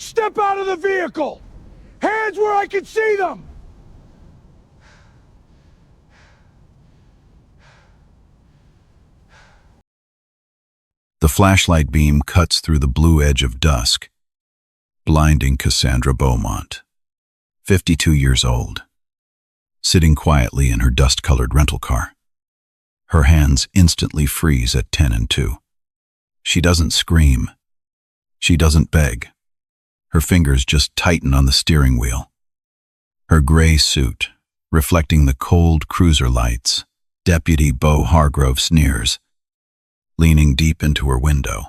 Step out of the vehicle! Hands where I can see them! The flashlight beam cuts through the blue edge of dusk, blinding Cassandra Beaumont, 52 years old, sitting quietly in her dust-colored rental car. Her hands instantly freeze at 10 and 2. She doesn't scream. She doesn't beg. Her fingers just tighten on the steering wheel. Her gray suit, reflecting the cold cruiser lights, Deputy Beau Hargrove sneers, leaning deep into her window.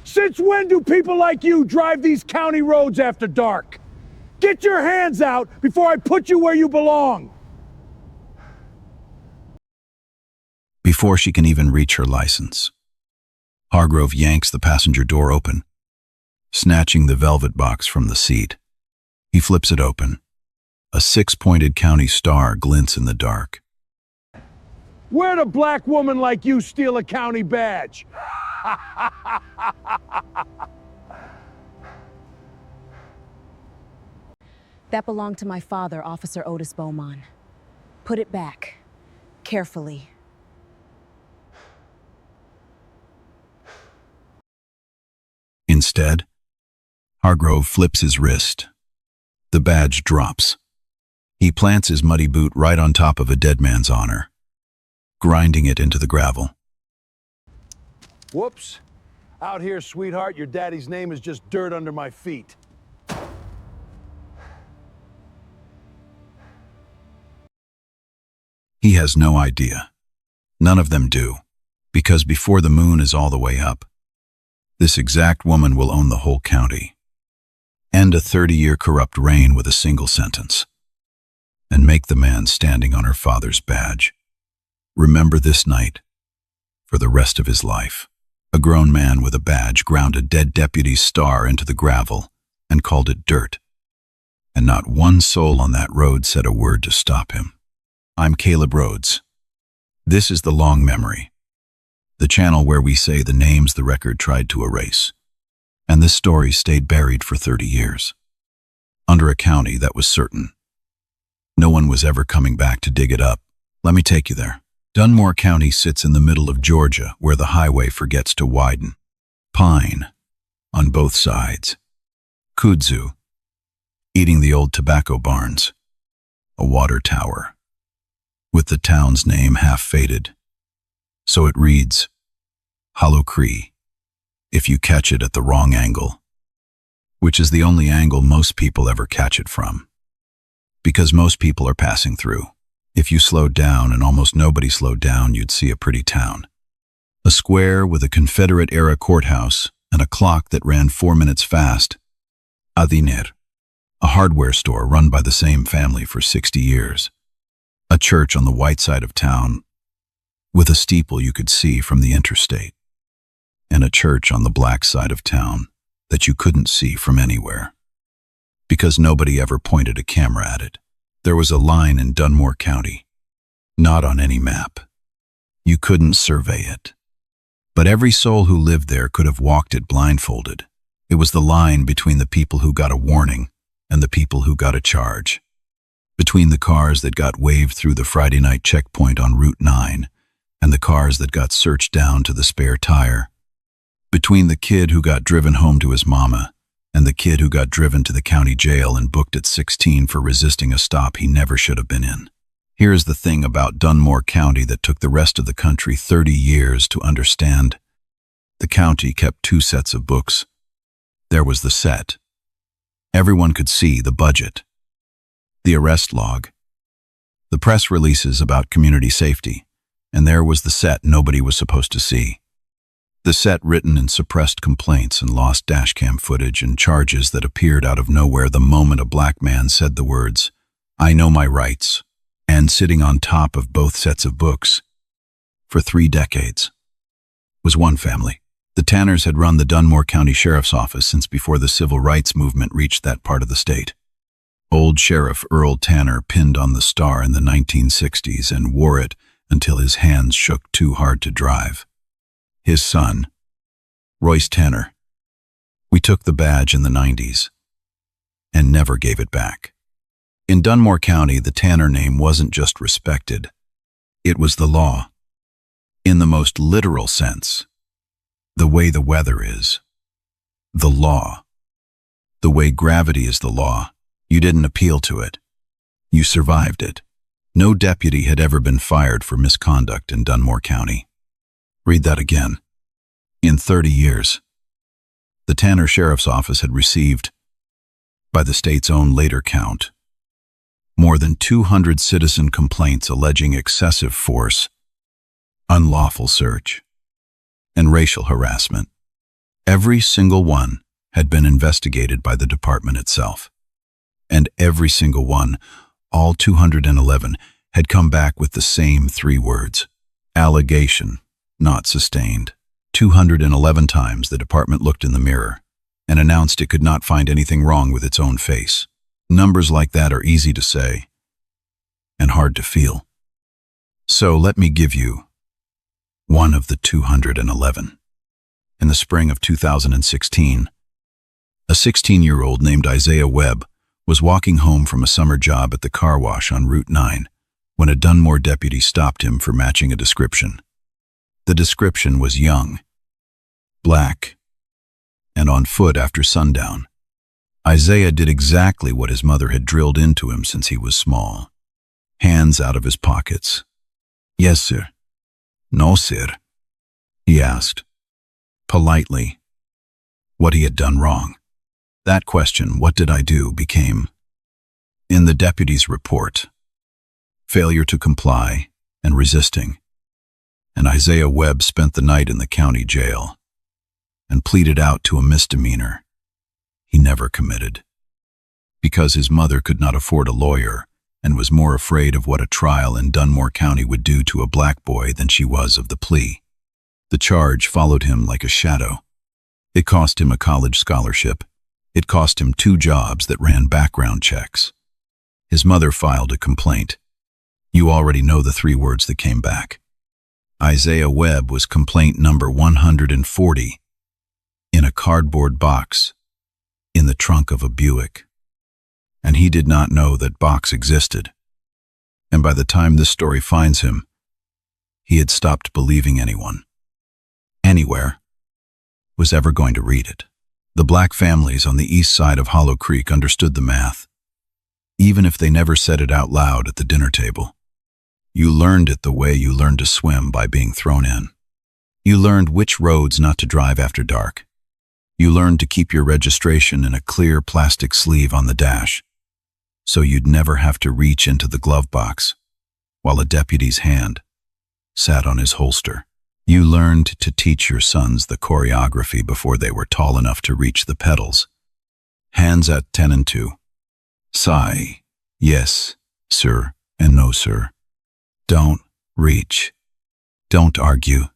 Since when do people like you drive these county roads after dark? Get your hands out before I put you where you belong! Before she can even reach her license, Hargrove yanks the passenger door open, snatching the velvet box from the seat. He flips it open. A six-pointed county star glints in the dark. Where'd a black woman like you steal a county badge? That belonged to my father, Officer Otis Beaumont. Put it back, carefully. Instead, Hargrove flips his wrist. The badge drops. He plants his muddy boot right on top of a dead man's honor, grinding it into the gravel. Whoops. Out here, sweetheart, your daddy's name is just dirt under my feet. He has no idea. None of them do, because before the moon is all the way up, this exact woman will own the whole county, end a 30-year corrupt reign with a single sentence, and make the man standing on her father's badge remember this night for the rest of his life. A grown man with a badge ground a dead deputy's star into the gravel and called it dirt, and not one soul on that road said a word to stop him. I'm Caleb Rhodes. This is The Long Memory, the channel where we say the names the record tried to erase. And this story stayed buried for 30 years, under a county that was certain no one was ever coming back to dig it up. Let me take you there. Dunmore County sits in the middle of Georgia, where the highway forgets to widen. Pine on both sides. Kudzu, eating the old tobacco barns. A water tower, with the town's name half faded. So it reads, Hollow Cree, if you catch it at the wrong angle, which is the only angle most people ever catch it from, because most people are passing through. If you slowed down and almost nobody slowed down, you'd see a pretty town. A square with a Confederate-era courthouse and a clock that ran 4 minutes fast. Adiner, a hardware store run by the same family for 60 years. A church on the white side of town with a steeple you could see from the interstate. And a church on the black side of town that you couldn't see from anywhere, because nobody ever pointed a camera at it. There was a line in Dunmore County, not on any map. You couldn't survey it. But every soul who lived there could have walked it blindfolded. It was the line between the people who got a warning and the people who got a charge. Between the cars that got waved through the Friday night checkpoint on Route 9 and the cars that got searched down to the spare tire. Between the kid who got driven home to his mama and the kid who got driven to the county jail and booked at 16 for resisting a stop he never should have been in. Here's the thing about Dunmore County that took the rest of the country 30 years to understand. The county kept 2 sets of books. There was the set. Everyone could see the budget, the arrest log, the press releases about community safety, and there was the set nobody was supposed to see. The set written in suppressed complaints and lost dashcam footage and charges that appeared out of nowhere the moment a black man said the words, "I know my rights," and sitting on top of both sets of books for 3 decades was one family. The Tanners had run the Dunmore County Sheriff's Office since before the civil rights movement reached that part of the state. Old Sheriff Earl Tanner pinned on the star in the 1960s and wore it until his hands shook too hard to drive. His son, Royce Tanner, We took the badge in the 90s and never gave it back. In Dunmore County, the Tanner name wasn't just respected. It was the law. In the most literal sense. The way the weather is. The law. The way gravity is the law. You didn't appeal to it. You survived it. No deputy had ever been fired for misconduct in Dunmore County. Read that again. In 30 years, the Tanner Sheriff's Office had received, by the state's own later count, more than 200 citizen complaints alleging excessive force, unlawful search, and racial harassment. Every single one had been investigated by the department itself. And every single one, all 211, had come back with the same 3 words: allegation, not sustained. 211 times the department looked in the mirror and announced it could not find anything wrong with its own face. Numbers like that are easy to say and hard to feel. So let me give you one of the 211. In the spring of 2016, a 16-year-old named Isaiah Webb was walking home from a summer job at the car wash on Route 9 when a Dunmore deputy stopped him for matching a description. The description was young, black, and on foot after sundown. Isaiah did exactly what his mother had drilled into him since he was small. Hands out of his pockets. "Yes, sir." "No, sir," he asked, politely, what he had done wrong. That question, "What did I do?" became, in the deputy's report, failure to comply and resisting. And Isaiah Webb spent the night in the county jail and pleaded out to a misdemeanor he never committed, because his mother could not afford a lawyer and was more afraid of what a trial in Dunmore County would do to a black boy than she was of the plea. The charge followed him like a shadow. It cost him a college scholarship. It cost him 2 jobs that ran background checks. His mother filed a complaint. You already know the 3 words that came back. Isaiah Webb was complaint number 140 in a cardboard box in the trunk of a Buick. And he did not know that box existed. And by the time this story finds him, he had stopped believing anyone, anywhere, was ever going to read it. The black families on the east side of Hollow Creek understood the math, even if they never said it out loud at the dinner table. You learned it the way you learned to swim, by being thrown in. You learned which roads not to drive after dark. You learned to keep your registration in a clear plastic sleeve on the dash, so you'd never have to reach into the glove box while a deputy's hand sat on his holster. You learned to teach your sons the choreography before they were tall enough to reach the pedals. Hands at 10 and 2. Sigh, yes, sir, and no, sir. Don't reach. Don't argue.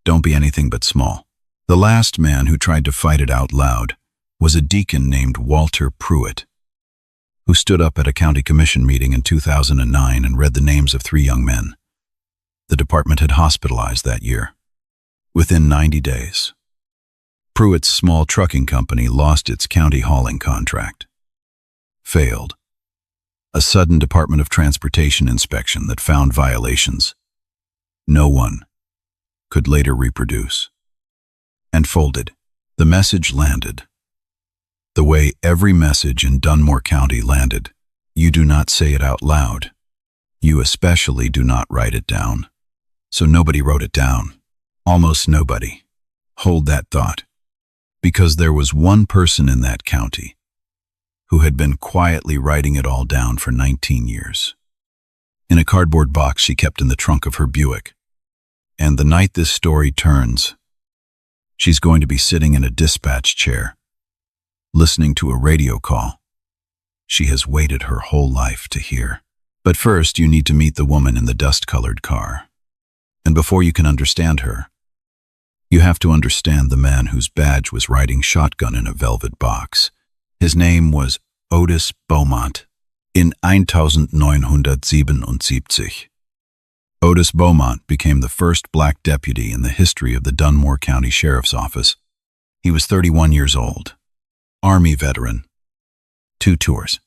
Don't be anything but small. The last man who tried to fight it out loud was a deacon named Walter Pruitt, who stood up at a county commission meeting in 2009 and read the names of 3 young men the department had hospitalized that year. Within 90 days, Pruitt's small trucking company lost its county hauling contract. Failed. A sudden Department of Transportation inspection that found violations no one could later reproduce. And folded. The message landed. The way every message in Dunmore County landed. You do not say it out loud. You especially do not write it down. So nobody wrote it down. Almost nobody. Hold that thought. Because there was one person in that county who had been quietly writing it all down for 19 years. In a cardboard box she kept in the trunk of her Buick. And the night this story turns, she's going to be sitting in a dispatch chair, listening to a radio call she has waited her whole life to hear. But first, you need to meet the woman in the dust-colored car. And before you can understand her, you have to understand the man whose badge was riding shotgun in a velvet box. His name was Otis Beaumont. In 1977. Otis Beaumont became the first black deputy in the history of the Dunmore County Sheriff's Office. He was 31 years old. Army veteran. 2 tours.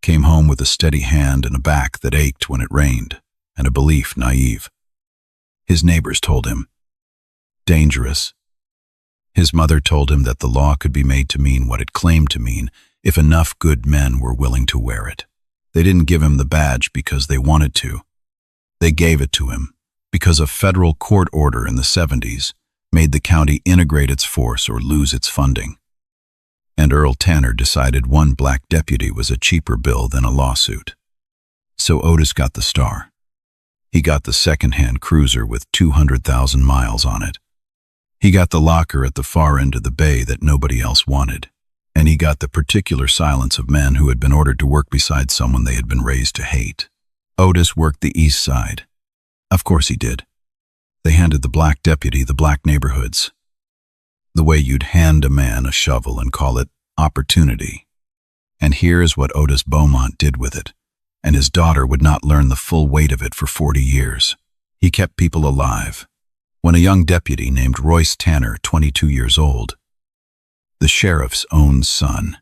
Came home with a steady hand and a back that ached when it rained, and a belief naive. His neighbors told him, dangerous. His mother told him that the law could be made to mean what it claimed to mean if enough good men were willing to wear it. They didn't give him the badge because they wanted to. They gave it to him because a federal court order in the 70s made the county integrate its force or lose its funding. And Earl Tanner decided one black deputy was a cheaper bill than a lawsuit. So Otis got the star. He got the second-hand cruiser with 200,000 miles on it. He got the locker at the far end of the bay that nobody else wanted. And he got the particular silence of men who had been ordered to work beside someone they had been raised to hate. Otis worked the east side. Of course he did. They handed the black deputy the black neighborhoods. The way you'd hand a man a shovel and call it opportunity. And here's what Otis Beaumont did with it. And his daughter would not learn the full weight of it for 40 years. He kept people alive. When a young deputy named Royce Tanner, 22 years old, the sheriff's own son,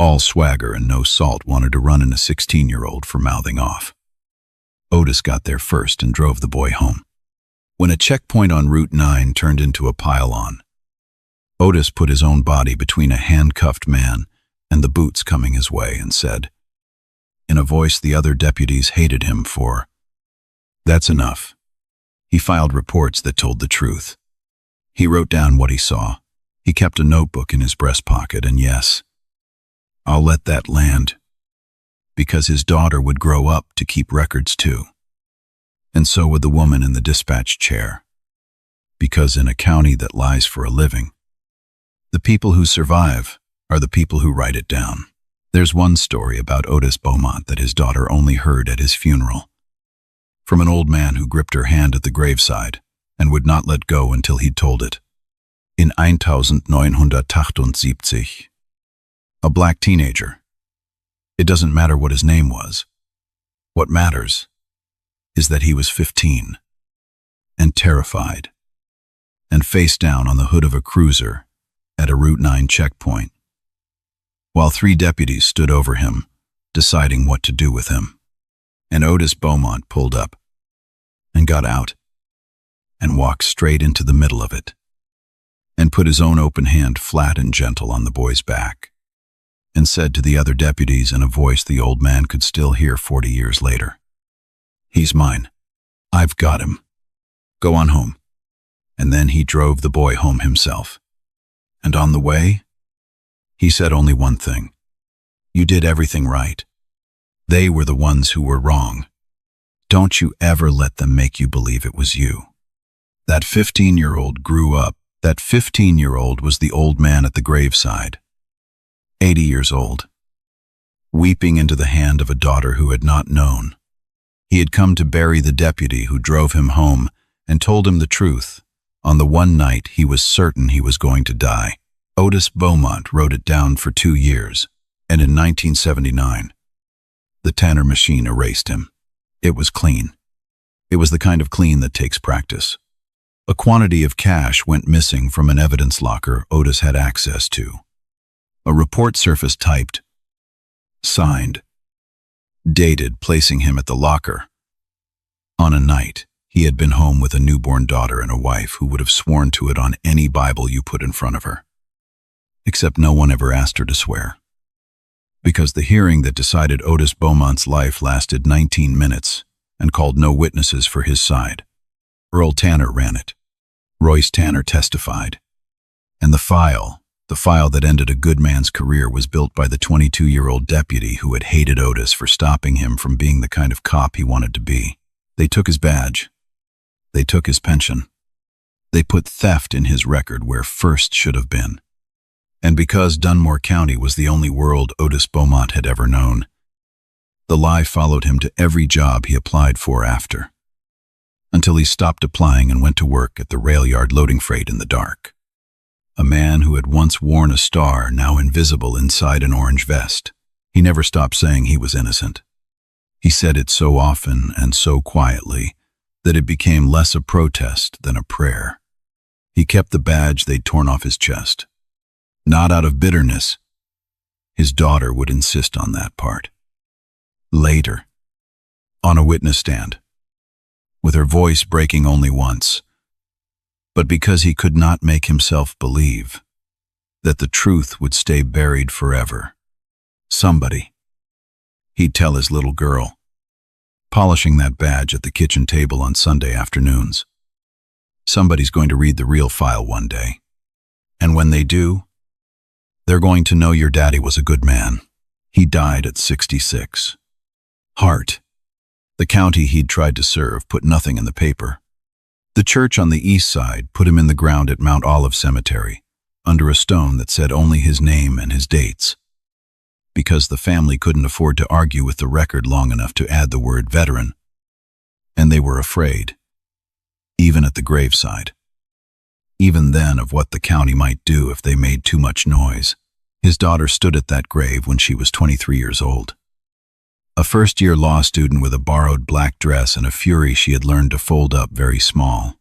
all swagger and no salt, wanted to run in a 16-year-old for mouthing off. Otis got there first and drove the boy home. When a checkpoint on Route 9 turned into a pile-on, Otis put his own body between a handcuffed man and the boots coming his way and said, in a voice the other deputies hated him for, "That's enough." He filed reports that told the truth. He wrote down what he saw. He kept a notebook in his breast pocket, and yes, I'll let that land, because his daughter would grow up to keep records too. And so would the woman in the dispatch chair. Because in a county that lies for a living, the people who survive are the people who write it down. There's one story about Otis Beaumont that his daughter only heard at his funeral, from an old man who gripped her hand at the graveside and would not let go until he'd told it. In 1978, a black teenager. It doesn't matter what his name was. What matters is that he was 15 and terrified and face down on the hood of a cruiser at a Route 9 checkpoint, while 3 deputies stood over him, deciding what to do with him. And Otis Beaumont pulled up and got out and walked straight into the middle of it and put his own open hand flat and gentle on the boy's back and said to the other deputies in a voice the old man could still hear 40 years later, "He's mine. I've got him. Go on home." And then he drove the boy home himself. And on the way, he said only one thing: "You did everything right. They were the ones who were wrong. Don't you ever let them make you believe it was you." That 15-year-old grew up. That 15-year-old was the old man at the graveside, 80 years old, weeping into the hand of a daughter who had not known. He had come to bury the deputy who drove him home and told him the truth on the one night he was certain he was going to die. Otis Beaumont wrote it down for 2 years, and in 1979, the Tanner machine erased him. It was clean. It was the kind of clean that takes practice. A quantity of cash went missing from an evidence locker Otis had access to. A report surfaced typed, signed, dated, placing him at the locker. On a night, he had been home with a newborn daughter and a wife who would have sworn to it on any Bible you put in front of her. Except no one ever asked her to swear. Because the hearing that decided Otis Beaumont's life lasted 19 minutes and called no witnesses for his side. Earl Tanner ran it. Royce Tanner testified. And the file that ended a good man's career, was built by the 22-year-old deputy who had hated Otis for stopping him from being the kind of cop he wanted to be. They took his badge. They took his pension. They put theft in his record where first should have been. And because Dunmore County was the only world Otis Beaumont had ever known, the lie followed him to every job he applied for after, until he stopped applying and went to work at the rail yard loading freight in the dark. A man who had once worn a star, now invisible inside an orange vest. He never stopped saying he was innocent. He said it so often and so quietly that it became less a protest than a prayer. He kept the badge they'd torn off his chest. Not out of bitterness. His daughter would insist on that part. Later, on a witness stand, with her voice breaking only once, but because he could not make himself believe that the truth would stay buried forever. Somebody, he'd tell his little girl, polishing that badge at the kitchen table on Sunday afternoons. Somebody's going to read the real file one day. And when they do, they're going to know your daddy was a good man. He died at 66. Heart. The county he'd tried to serve put nothing in the paper. The church on the east side put him in the ground at Mount Olive Cemetery, under a stone that said only his name and his dates, because the family couldn't afford to argue with the record long enough to add the word veteran, and they were afraid, even at the graveside, even then, of what the county might do if they made too much noise. His daughter stood at that grave when she was 23 years old. A first-year law student with a borrowed black dress and a fury she had learned to fold up very small.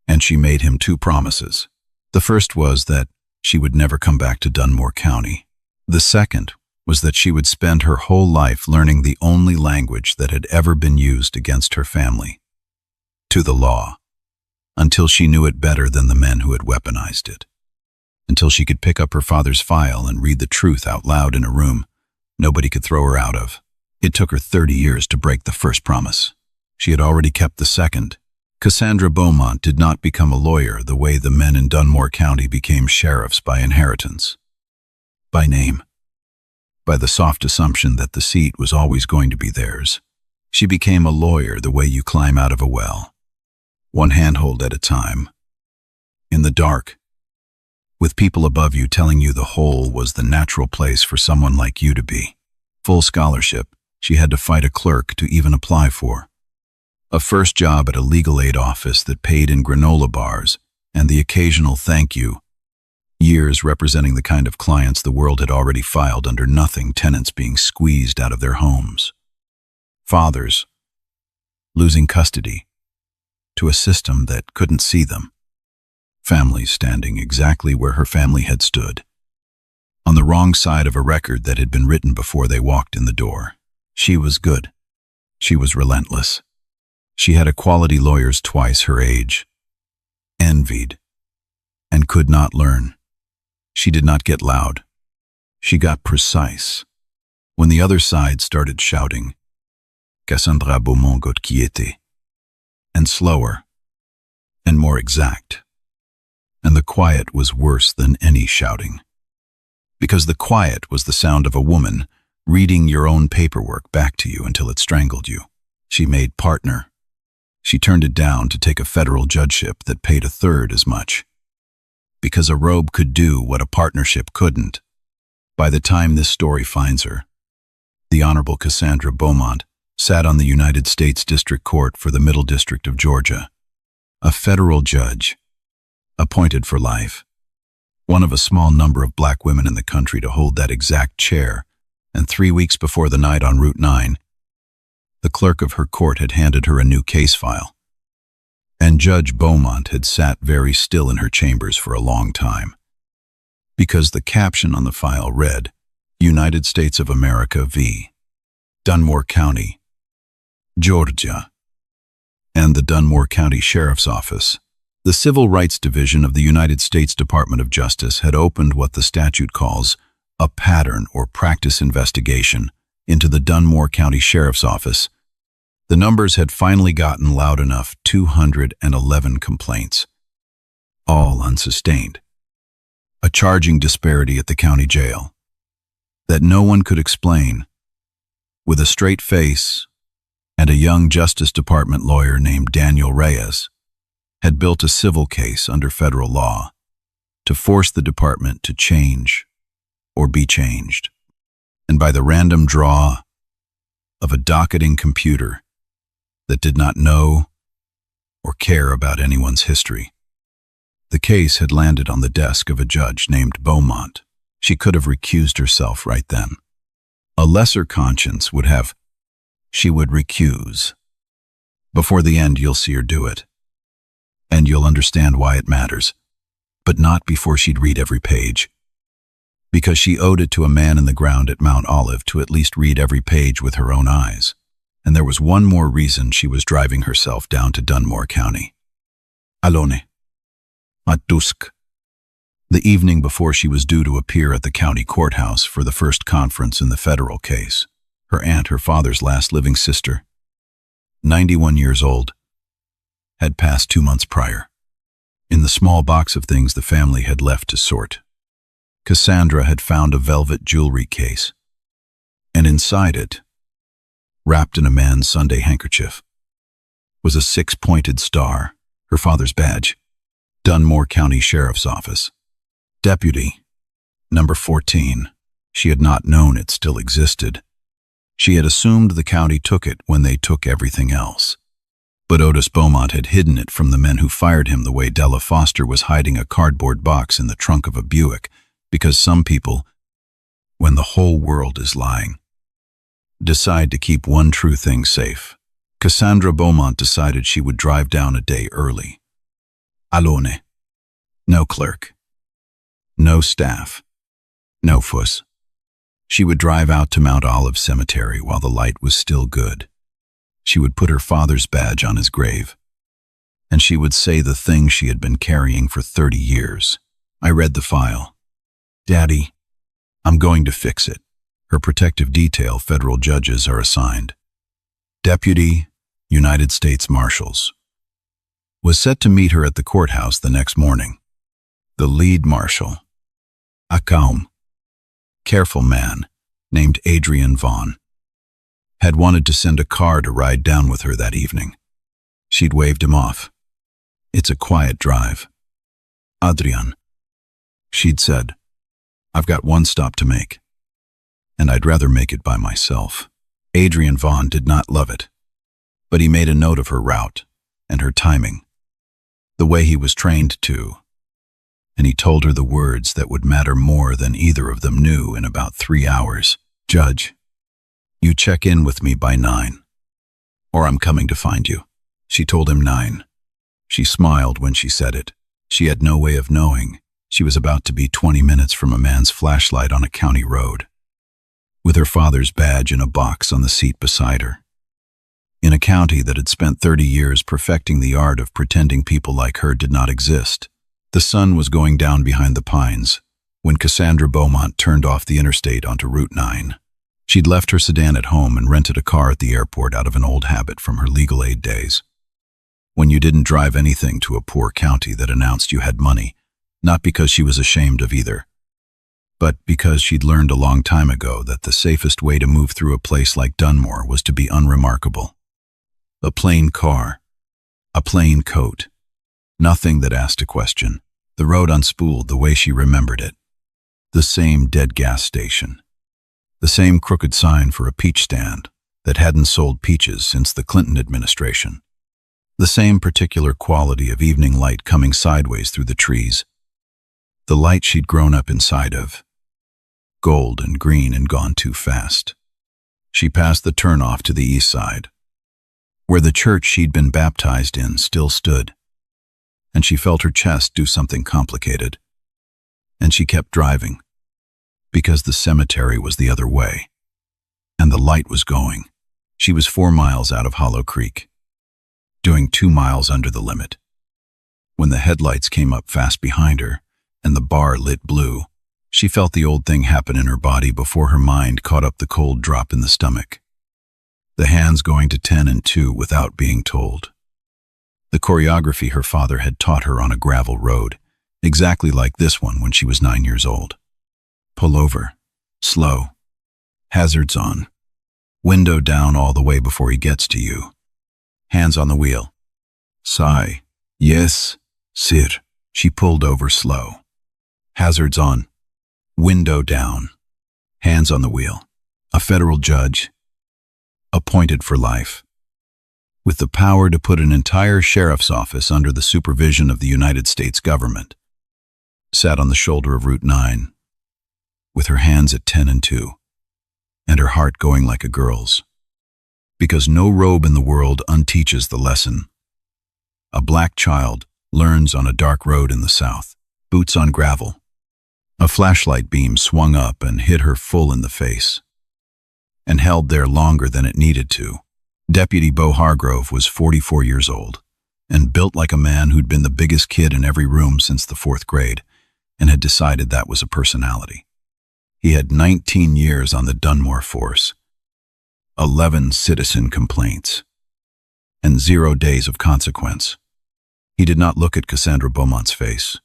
And she made him two promises. The first was that she would never come back to Dunmore County. The second was that she would spend her whole life learning the only language that had ever been used against her family, to the law, until she knew it better than the men who had weaponized it, until she could pick up her father's file and read the truth out loud in a room nobody could throw her out of. It took her 30 years to break the first promise. She had already kept the second. Cassandra Beaumont did not become a lawyer the way the men in Dunmore County became sheriffs by inheritance, by name, by the soft assumption that the seat was always going to be theirs. She became a lawyer the way you climb out of a well, one handhold at a time, in the dark, with people above you telling you the hole was the natural place for someone like you to be. Full scholarship, she had to fight a clerk to even apply for. A first job at a legal aid office that paid in granola bars and the occasional thank you. Years representing the kind of clients the world had already filed under nothing, tenants being squeezed out of their homes. Fathers losing custody to a system that couldn't see them. Families standing exactly where her family had stood, on the wrong side of a record that had been written before they walked in the door. She was good. She was relentless. She had equality lawyers twice her age, envied, and could not learn. She did not get loud. She got precise. When the other side started shouting, Cassandra Beaumont got quiete, and slower, and more exact. And the quiet was worse than any shouting, because the quiet was the sound of a woman reading your own paperwork back to you until it strangled you. She made partner. She turned it down to take a federal judgeship that paid a third as much, because a robe could do what a partnership couldn't. By the time this story finds her, the Honorable Cassandra Beaumont sat on the United States District Court for the Middle District of Georgia, a federal judge, appointed for life, one of a small number of black women in the country to hold that exact chair. And 3 weeks before the night on Route 9, the clerk of her court had handed her a new case file. And Judge Beaumont had sat very still in her chambers for a long time, because the caption on the file read, United States of America v. Dunmore County, Georgia, and the Dunmore County Sheriff's Office. The Civil Rights Division of the United States Department of Justice had opened what the statute calls a pattern or practice investigation into the Dunmore County Sheriff's Office. The numbers had finally gotten loud enough, 211 complaints, all unsustained. A charging disparity at the county jail that no one could explain. With a straight face and a young Justice Department lawyer named Daniel Reyes had built a civil case under federal law to force the department to change or be changed. And by the random draw of a docketing computer that did not know or care about anyone's history, the case had landed on the desk of a judge named Beaumont. She could have recused herself right then. A lesser conscience would have. She would recuse. Before the end, you'll see her do it. And you'll understand why it matters. But not before she'd read every page. Because she owed it to a man in the ground at Mount Olive to at least read every page with her own eyes. And there was one more reason she was driving herself down to Dunmore County. Alone. At dusk. The evening before she was due to appear at the county courthouse for the first conference in the federal case. Her aunt, her father's last living sister, 91 years old, had passed 2 months prior. In the small box of things the family had left to sort, Cassandra had found a velvet jewelry case, and inside it, wrapped in a man's Sunday handkerchief, was a 6-pointed star, her father's badge, Dunmore County Sheriff's Office. Deputy, number 14. She had not known it still existed. She had assumed the county took it when they took everything else. But Otis Beaumont had hidden it from the men who fired him the way Della Foster was hiding a cardboard box in the trunk of a Buick, because some people, when the whole world is lying, decide to keep one true thing safe. Cassandra Beaumont decided she would drive down a day early. Alone. No clerk. No staff. No fuss. She would drive out to Mount Olive Cemetery while the light was still good. She would put her father's badge on his grave. And she would say the thing she had been carrying for 30 years. I read the file. Daddy, I'm going to fix it. Her protective detail federal judges are assigned. Deputy, United States Marshals. Was set to meet her at the courthouse the next morning. The lead marshal, a calm, careful man named Adrian Vaughn, had wanted to send a car to ride down with her that evening. She'd waved him off. It's a quiet drive. Adrian, she'd said, I've got one stop to make, and I'd rather make it by myself. Adrian Vaughn did not love it, but he made a note of her route and her timing, the way he was trained to, and he told her the words that would matter more than either of them knew in about 3 hours. Judge, you check in with me by 9, or I'm coming to find you. She told him 9. She smiled when she said it. She had no way of knowing she was about to be 20 minutes from a man's flashlight on a county road, with her father's badge in a box on the seat beside her. In a county that had spent 30 years perfecting the art of pretending people like her did not exist. The sun was going down behind the pines when Cassandra Beaumont turned off the interstate onto Route 9. She'd left her sedan at home and rented a car at the airport out of an old habit from her legal aid days. When you didn't drive anything to a poor county that announced you had money, not because she was ashamed of either, but because she'd learned a long time ago that the safest way to move through a place like Dunmore was to be unremarkable. A plain car, a plain coat, nothing that asked a question. The road unspooled the way she remembered it. The same dead gas station. The same crooked sign for a peach stand that hadn't sold peaches since the Clinton administration. The same particular quality of evening light coming sideways through the trees. The light she'd grown up inside of. Gold and green and gone too fast. She passed the turnoff to the east side, where the church she'd been baptized in still stood. And she felt her chest do something complicated. And she kept driving, because the cemetery was the other way. And the light was going. She was 4 miles out of Hollow Creek, doing 2 miles under the limit, when the headlights came up fast behind her, and the bar lit blue. She felt the old thing happen in her body before her mind caught up the cold drop in the stomach. The hands going to 10 and 2 without being told. The choreography her father had taught her on a gravel road, exactly like this one when she was 9 years old. Pull over. Slow. Hazards on. Window down all the way before he gets to you. Hands on the wheel. Sigh. Yes, sir. She pulled over slow. Hazards on. Window down. Hands on the wheel. A federal judge, appointed for life, with the power to put an entire sheriff's office under the supervision of the United States government, sat on the shoulder of Route 9, with her hands at 10 and 2, and her heart going like a girl's. Because no robe in the world unteaches the lesson. A black child Learns on a dark road in the south. Boots on gravel. A flashlight beam swung up and hit her full in the face, and held there longer than it needed to. Deputy Bo Hargrove was 44 years old, and built like a man who'd been the biggest kid in every room since the 4th grade, and had decided that was a personality. He had 19 years on the Dunmore force, 11 citizen complaints, and 0 days of consequence. He did not look at Cassandra Beaumont's face.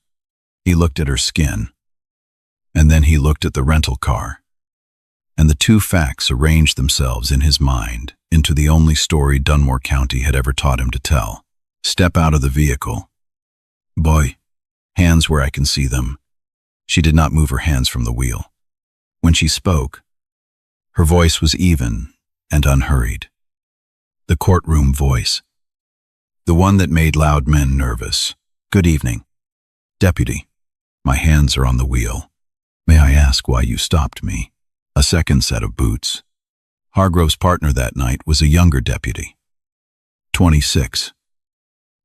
He looked at her skin, and then he looked at the rental car. And the two facts arranged themselves in his mind into the only story Dunmore County had ever taught him to tell. Step out of the vehicle. Boy, hands where I can see them. She did not move her hands from the wheel. When she spoke, her voice was even and unhurried. The courtroom voice. The one that made loud men nervous. Good evening. Deputy, my hands are on the wheel. May I ask why you stopped me? A second set of boots. Hargrove's partner that night was a younger deputy. 26.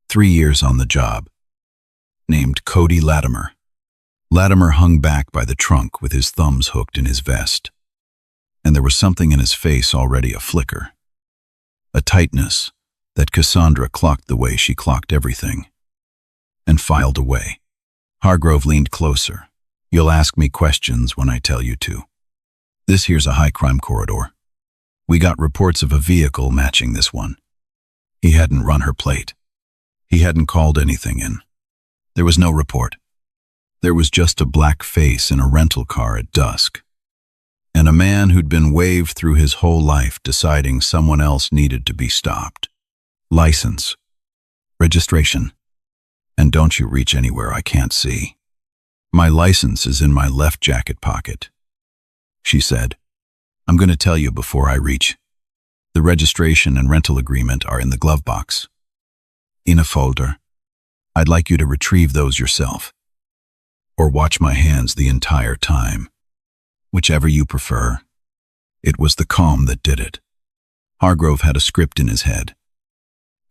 3 years on the job. Named Cody Latimer. Latimer hung back by the trunk with his thumbs hooked in his vest. And there was something in his face already a flicker. A tightness that Cassandra clocked the way she clocked everything. And filed away. Hargrove leaned closer. You'll ask me questions when I tell you to. This here's a high crime corridor. We got reports of a vehicle matching this one. He hadn't run her plate. He hadn't called anything in. There was no report. There was just a black face in a rental car at dusk. And a man who'd been waved through his whole life deciding someone else needed to be stopped. License. Registration. And don't you reach anywhere I can't see. My license is in my left jacket pocket. She said, I'm going to tell you before I reach. The registration and rental agreement are in the glove box. In a folder. I'd like you to retrieve those yourself. Or watch my hands the entire time. Whichever you prefer. It was the calm that did it. Hargrove had a script in his head.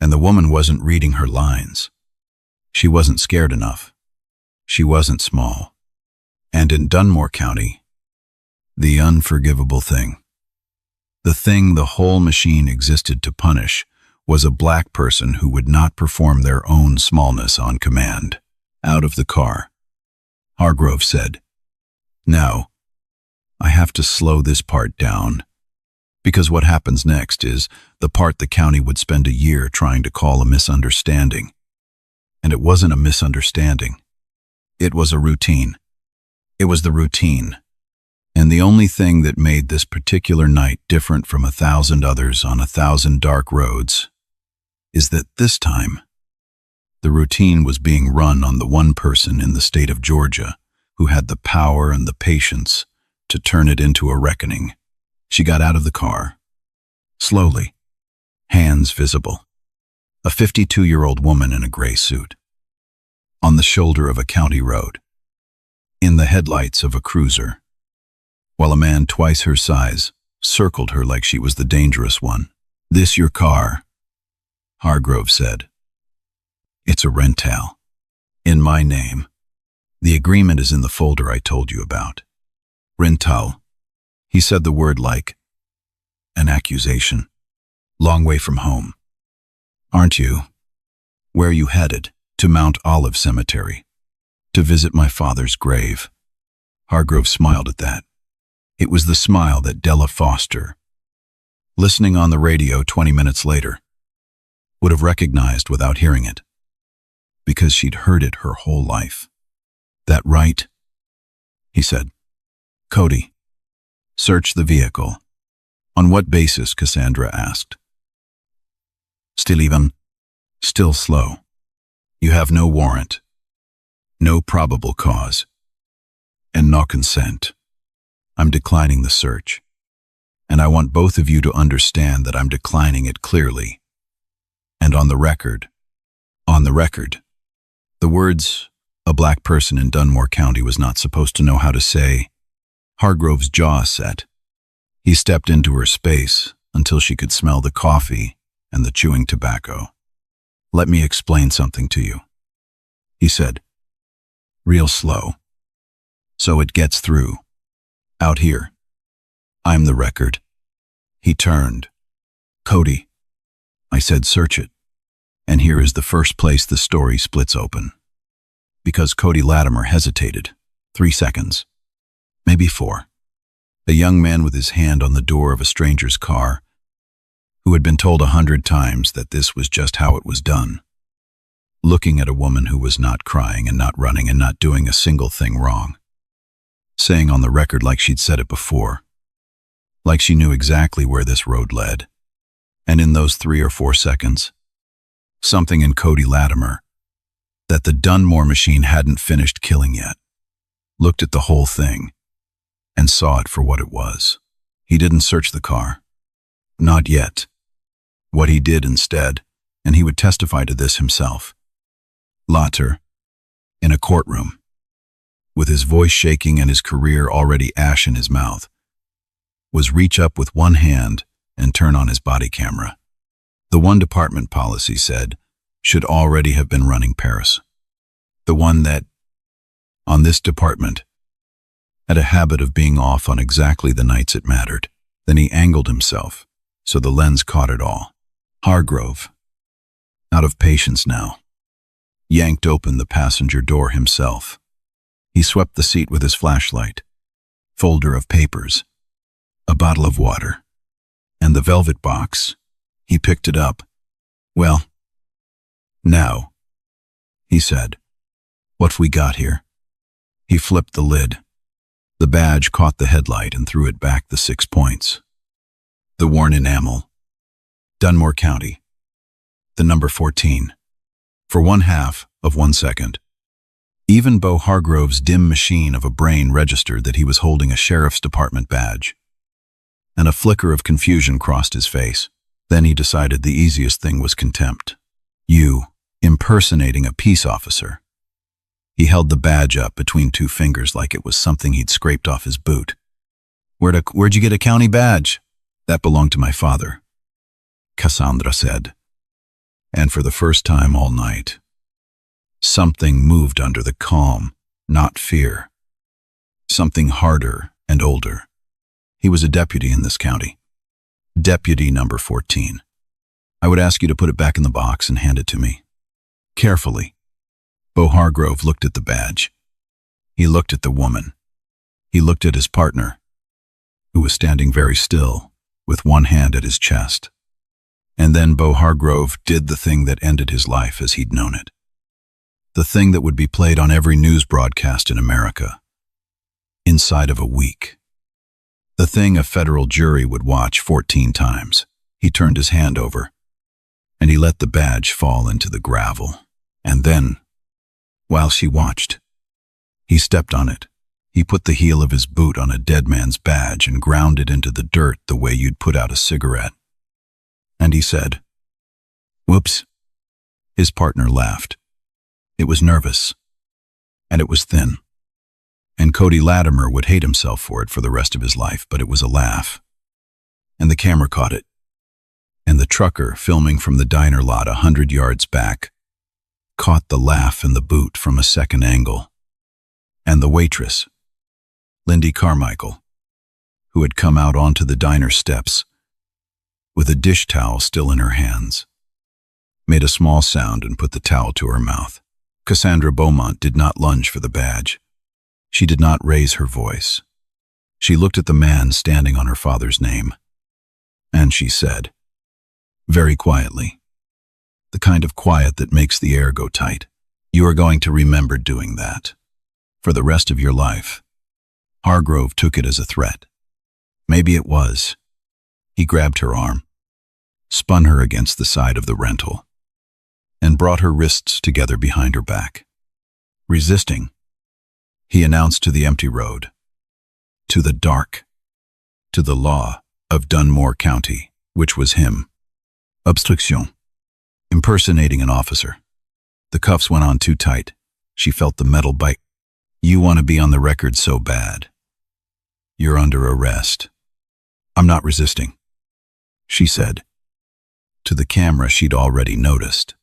And the woman wasn't reading her lines. She wasn't scared enough. She wasn't small. And in Dunmore County, the unforgivable thing, the thing the whole machine existed to punish, was a black person who would not perform their own smallness on command. Out of the car. Hargrove said, Now, I have to slow this part down, because what happens next is the part the county would spend a year trying to call a misunderstanding. And it wasn't a misunderstanding. It was a routine. It was the routine. And the only thing that made this particular night different from 1,000 others on 1,000 dark roads is that this time, the routine was being run on the one person in the state of Georgia who had the power and the patience to turn it into a reckoning. She got out of the car. Slowly. Hands visible. A 52-year-old woman in a gray suit. On the shoulder of a county road. In the headlights of a cruiser. While a man twice her size circled her like she was the dangerous one. This your car? Hargrove said. It's a rental. In my name. The agreement is in the folder I told you about. Rental. He said the word like an accusation. Long way from home. Aren't you? Where are you headed? To Mount Olive Cemetery. To visit my father's grave. Hargrove smiled at that. It was the smile that Della Foster, listening on the radio 20 minutes later, would have recognized without hearing it, because she'd heard it her whole life. That right? He said. Cody, search the vehicle. On what basis? Cassandra asked. Still even. Still slow. You have no warrant, no probable cause, and no consent. I'm declining the search, and I want both of you to understand that I'm declining it clearly. And on the record. On the record. The words a black person in Dunmore County was not supposed to know how to say. Hargrove's jaw set. He stepped into her space until she could smell the coffee and the chewing tobacco. Let me explain something to you. he said, real slow. So it gets through. Out here. I'm the record. He turned. Cody. I said, search it. And here is the first place the story splits open. Because Cody Latimer hesitated. 3 seconds. Maybe 4. A young man with his hand on the door of a stranger's car, who had been told 100 times that this was just how it was done. Looking at a woman who was not crying and not running and not doing a single thing wrong. Saying on the record like she'd said it before. Like she knew exactly where this road led. And in those 3 or 4 seconds, something in Cody Latimer, that the Dunmore machine hadn't finished killing yet, looked at the whole thing and saw it for what it was. He didn't search the car. Not yet. What he did instead, and he would testify to this himself, later, in a courtroom, with his voice shaking and his career already ash in his mouth, was reach up with one hand and turn on his body camera. The one department policy said should already have been running Paris. The one that, on this department, had a habit of being off on exactly the nights it mattered. Then he angled himself so the lens caught it all. Hargrove, out of patience now, yanked open the passenger door himself. He swept the seat with his flashlight, folder of papers, a bottle of water, and the velvet box. He picked it up. Well, now, he said, what we got here? He flipped the lid. The badge caught the headlight and threw it back the 6 points. The worn enamel. Dunmore County. The number 14. For 1/2 of 1 second. Even Bo Hargrove's dim machine of a brain registered that he was holding a sheriff's department badge. And a flicker of confusion crossed his face. Then he decided the easiest thing was contempt. You, impersonating a peace officer. He held the badge up between 2 fingers like it was something he'd scraped off his boot. Where'd you get a county badge? That belonged to my father, Cassandra said. And for the first time all night, something moved under the calm, not fear. Something harder and older. He was a deputy in this county. Deputy number 14. I would ask you to put it back in the box and hand it to me. Carefully. Bo Hargrove looked at the badge. He looked at the woman. He looked at his partner, who was standing very still, with one hand at his chest. And then Bo Hargrove did the thing that ended his life as he'd known it. The thing that would be played on every news broadcast in America. Inside of a week. The thing a federal jury would watch 14 times. He turned his hand over, and he let the badge fall into the gravel. And then, while she watched, he stepped on it. He put the heel of his boot on a dead man's badge and ground it into the dirt the way you'd put out a cigarette. And he said, "Whoops." His partner laughed. It was nervous, and it was thin. And Cody Latimer would hate himself for it for the rest of his life, but it was a laugh. And the camera caught it. And the trucker, filming from the diner lot 100 yards back, caught the laugh and the boot from a second angle. And the waitress, Lindy Carmichael, who had come out onto the diner steps, with a dish towel still in her hands, made a small sound and put the towel to her mouth. Cassandra Beaumont did not lunge for the badge. She did not raise her voice. She looked at the man standing on her father's name, and she said, very quietly, the kind of quiet that makes the air go tight, "You are going to remember doing that for the rest of your life." Hargrove took it as a threat. Maybe it was. He grabbed her arm, spun her against the side of the rental, and brought her wrists together behind her back. Resisting, he announced to the empty road, to the dark, to the law of Dunmore County, which was him. Obstruction. Impersonating an officer. The cuffs went on too tight. She felt the metal bite. "You want to be on the record so bad. You're under arrest." "I'm not resisting," she said. To the camera she'd already noticed.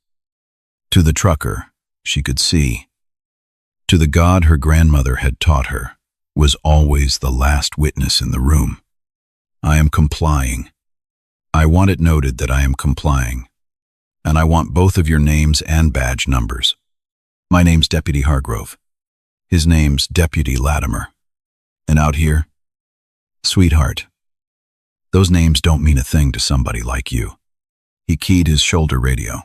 To the trucker, she could see. To the God her grandmother had taught her, was always the last witness in the room. I am complying. I want it noted that I am complying. And I want both of your names and badge numbers. My name's Deputy Hargrove. His name's Deputy Latimer. And out here, sweetheart. Those names don't mean a thing to somebody like you. He keyed his shoulder radio.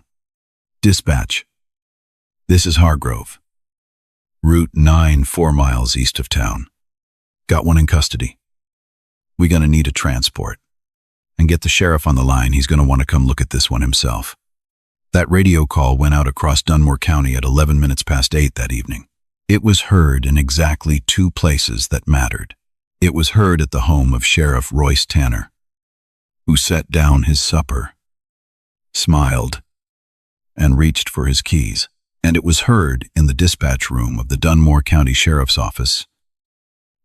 Dispatch. This is Hargrove. Route 9, 4 miles east of town. Got one in custody. We're gonna need a transport. And get the sheriff on the line. He's gonna want to come look at this one himself. That radio call went out across Dunmore County at 11 minutes past 8 that evening. It was heard in exactly 2 places that mattered. It was heard at the home of Sheriff Royce Tanner, who set down his supper, smiled, and reached for his keys. And it was heard in the dispatch room of the Dunmore County Sheriff's Office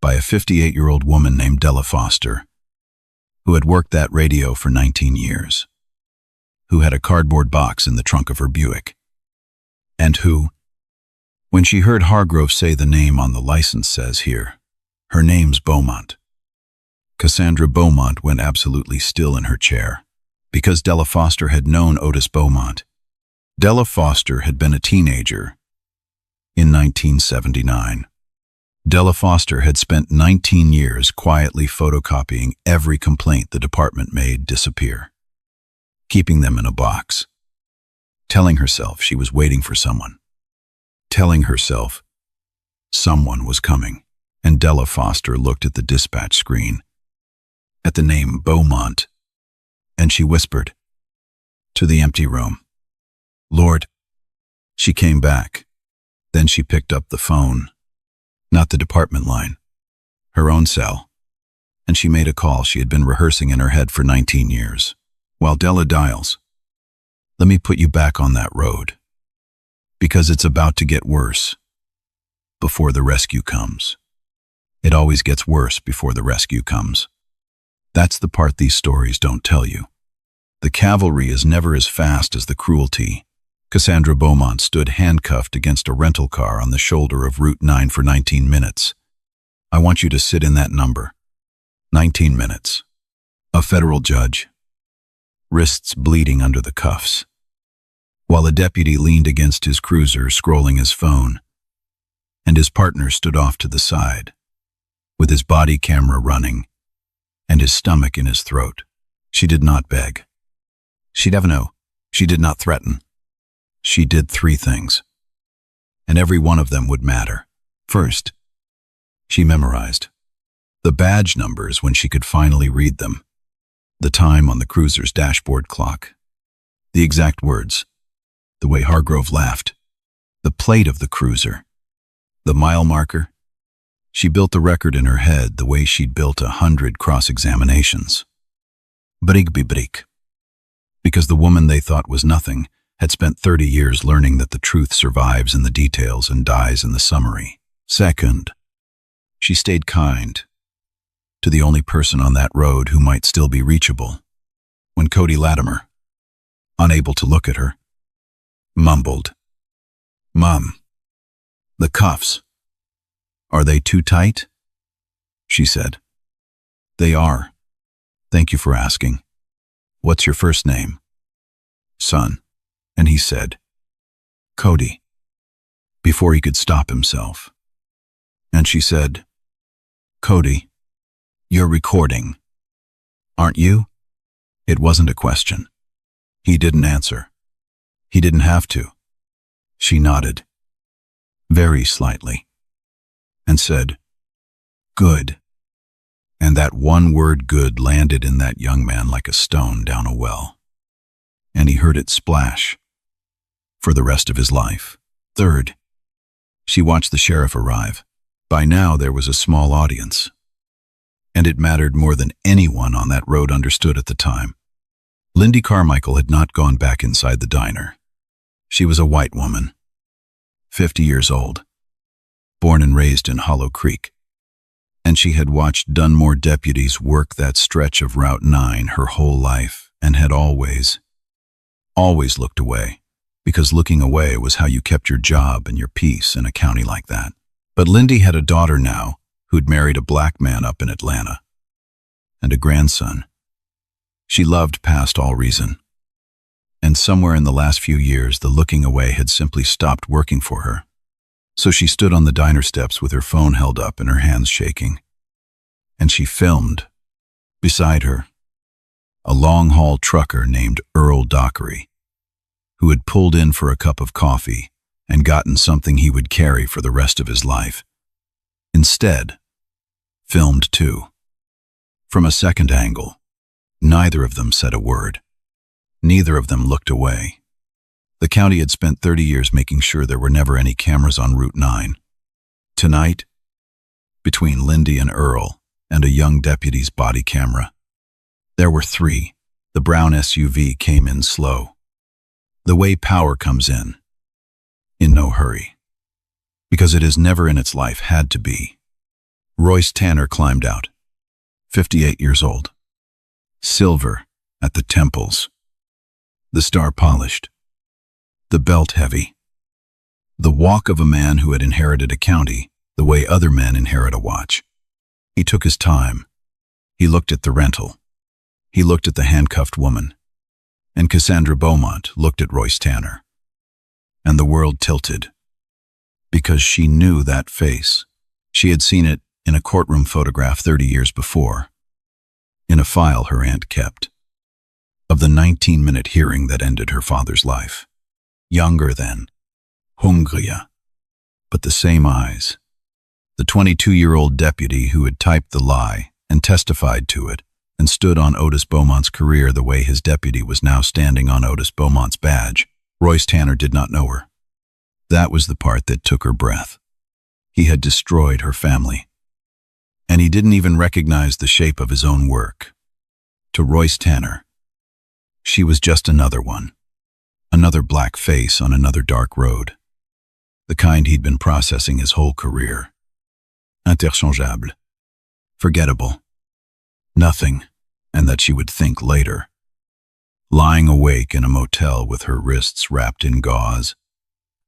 by a 58-year-old woman named Della Foster, who had worked that radio for 19 years, who had a cardboard box in the trunk of her Buick, and who, when she heard Hargrove say the name on the license says here, her name's Beaumont. Cassandra Beaumont went absolutely still in her chair, because Della Foster had known Otis Beaumont. Della Foster had been a teenager in 1979. Della Foster had spent 19 years quietly photocopying every complaint the department made disappear, keeping them in a box, telling herself she was waiting for someone, telling herself someone was coming. And Della Foster looked at the dispatch screen, at the name Beaumont, and she whispered to the empty room, "Lord." She came back. Then she picked up the phone, not the department line, her own cell, and she made a call she had been rehearsing in her head for 19 years. While Della dials, "Let me put you back on that road, because it's about to get worse before the rescue comes. It always gets worse before the rescue comes. That's the part these stories don't tell you. The cavalry is never as fast as the cruelty." Cassandra Beaumont stood handcuffed against a rental car on the shoulder of Route 9 for 19 minutes. "I want you to sit in that number." 19 minutes. A federal judge, wrists bleeding under the cuffs, while a deputy leaned against his cruiser scrolling his phone, and his partner stood off to the side, with his body camera running and his stomach in his throat. She did not beg. She'd have no. She did not threaten. She did 3 things, and every one of them would matter. First, she memorized the badge numbers when she could finally read them, the time on the cruiser's dashboard clock, the exact words, the way Hargrove laughed, the plate of the cruiser, the mile marker. She built the record in her head the way she'd built 100 cross-examinations. Brig. Because the woman they thought was nothing had spent 30 years learning that the truth survives in the details and dies in the summary. Second, she stayed kind to the only person on that road who might still be reachable. When Cody Latimer, unable to look at her, mumbled, "Mom, the cuffs. Are they too tight?" She said, "They are. Thank you for asking. What's your first name?" "Son." And he said, "Cody," before he could stop himself. And she said, "Cody, you're recording, aren't you?" It wasn't a question. He didn't answer. He didn't have to. She nodded, very slightly, and said, "Good." And that one word "good" landed in that young man like a stone down a well. And he heard it splash for the rest of his life. Third, she watched the sheriff arrive. By now there was a small audience, and it mattered more than anyone on that road understood at the time. Lindy Carmichael had not gone back inside the diner. She was a white woman, 50 years old, born and raised in Hollow Creek, and she had watched Dunmore deputies work that stretch of Route 9 her whole life and had always looked away. because looking away was how you kept your job and your peace in a county like that. But Lindy had a daughter now who'd married a black man up in Atlanta, and a grandson she loved past all reason. And somewhere in the last few years, the looking away had simply stopped working for her. So she stood on the diner steps with her phone held up and her hands shaking. And she filmed, beside her, a long-haul trucker named Earl Dockery, who had pulled in for a cup of coffee and gotten something he would carry for the rest of his life. Instead, filmed too. From a second angle, neither of them said a word. Neither of them looked away. The county had spent 30 years making sure there were never any cameras on Route 9. Tonight, between Lindy and Earl and a young deputy's body camera, there were three. The brown SUV came in slow. The way power comes in no hurry. Because it has never in its life had to be. Royce Tanner climbed out, 58 years old. Silver at the temples. The star polished. The belt heavy. The walk of a man who had inherited a county the way other men inherit a watch. He took his time. He looked at the rental. He looked at the handcuffed woman. And Cassandra Beaumont looked at Royce Tanner. And the world tilted. Because she knew that face. She had seen it in a courtroom photograph 30 years before. In a file her aunt kept. Of the 19-minute hearing that ended her father's life. Younger then. Hungrier. But the same eyes. The 22-year-old deputy who had typed the lie and testified to it and stood on Otis Beaumont's career the way his deputy was now standing on Otis Beaumont's badge. Royce Tanner did not know her. That was the part that took her breath. He had destroyed her family. And he didn't even recognize the shape of his own work. To Royce Tanner, she was just another one. Another black face on another dark road. The kind he'd been processing his whole career. Interchangeable. Forgettable. Nothing, and that she would think later. Lying awake in a motel with her wrists wrapped in gauze.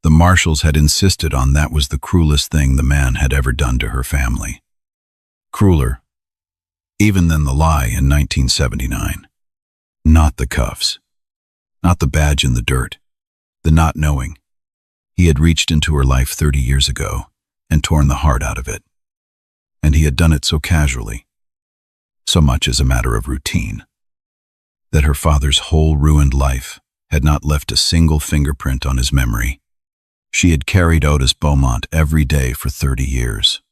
The marshals had insisted on that was the cruelest thing the man had ever done to her family. Crueler, even than the lie in 1979. Not the cuffs. Not the badge in the dirt. The not knowing. He had reached into her life 30 years ago and torn the heart out of it. And he had done it so casually, so much as a matter of routine, that her father's whole ruined life had not left a single fingerprint on his memory. She had carried Otis Beaumont every day for 30 years.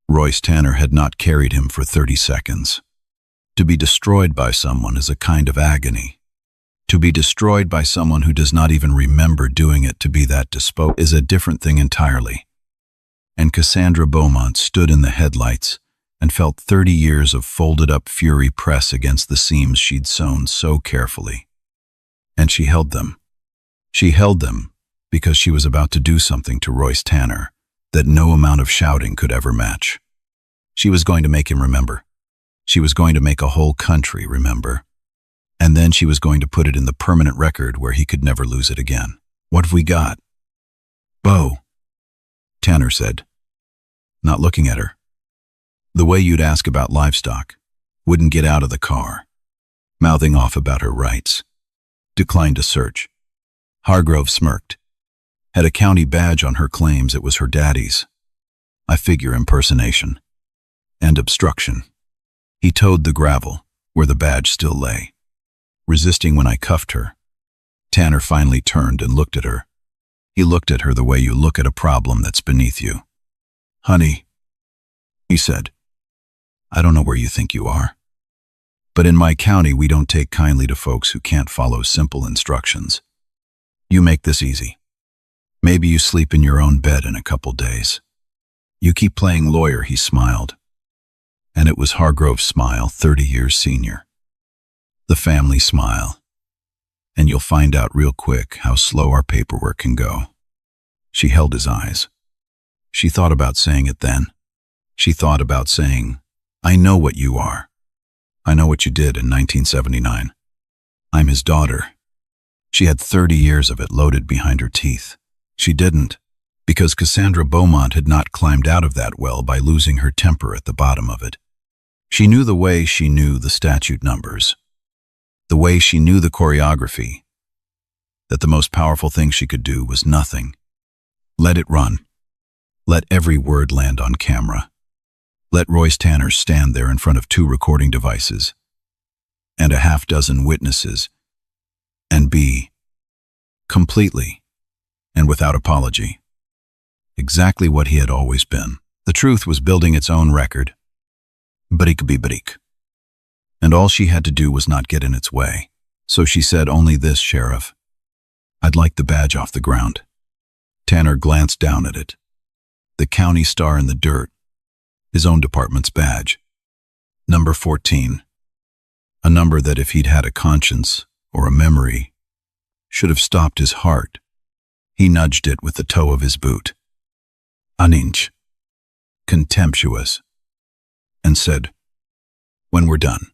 Royce Tanner had not carried him for 30 seconds. To be destroyed by someone is a kind of agony. To be destroyed by someone who does not even remember doing it to be that disposed is a different thing entirely. And Cassandra Beaumont stood in the headlights and felt 30 years of folded-up fury press against the seams she'd sewn so carefully. And she held them. She held them because she was about to do something to Royce Tanner that no amount of shouting could ever match. She was going to make him remember. She was going to make a whole country remember. And then she was going to put it in the permanent record where he could never lose it again. What have we got? Beau, Tanner said, not looking at her. The way you'd ask about livestock, wouldn't get out of the car, mouthing off about her rights. Declined to search. Hargrove smirked. Had a county badge on her claims it was her daddy's. I figure impersonation. And obstruction. He towed the gravel, where the badge still lay. Resisting when I cuffed her. Tanner finally turned and looked at her. He looked at her the way you look at a problem that's beneath you. Honey, he said, I don't know where you think you are. But in my county, we don't take kindly to folks who can't follow simple instructions. You make this easy. Maybe you sleep in your own bed in a couple days. You keep playing lawyer, he smiled. And it was Hargrove's smile, 30 years senior. The family smile. And you'll find out real quick how slow our paperwork can go. She held his eyes. She thought about saying it then. She thought about saying, I know what you are. I know what you did in 1979. I'm his daughter. She had 30 years of it loaded behind her teeth. She didn't, because Cassandra Beaumont had not climbed out of that well by losing her temper at the bottom of it. She knew the way she knew the statute numbers, the way she knew the choreography, that the most powerful thing she could do was nothing. Let it run. Let every word land on camera. Let Royce Tanner stand there in front of 2 recording devices and a half-dozen witnesses and be, completely and without apology, exactly what he had always been. The truth was building its own record. Brick be brick. And all she had to do was not get in its way. So she said only this, Sheriff. I'd like the badge off the ground. Tanner glanced down at it. The county star in the dirt. His own department's badge. Number 14. A number that, if he'd had a conscience or a memory, should have stopped his heart. He nudged it with the toe of his boot. An inch. Contemptuous. And said, when we're done.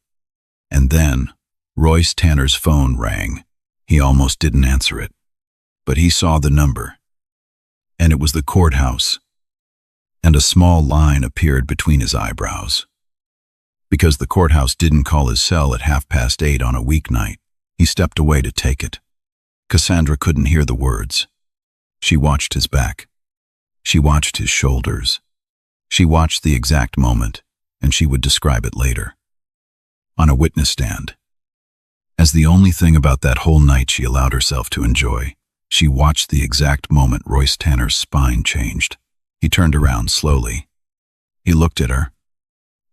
And then Royce Tanner's phone rang. He almost didn't answer it, but he saw the number. And it was the courthouse. And a small line appeared between his eyebrows. Because the courthouse didn't call his cell at 8:30 on a weeknight, he stepped away to take it. Cassandra couldn't hear the words. She watched his back. She watched his shoulders. She watched the exact moment, and she would describe it later. On a witness stand. As the only thing about that whole night she allowed herself to enjoy, she watched the exact moment Royce Tanner's spine changed. He turned around slowly. He looked at her,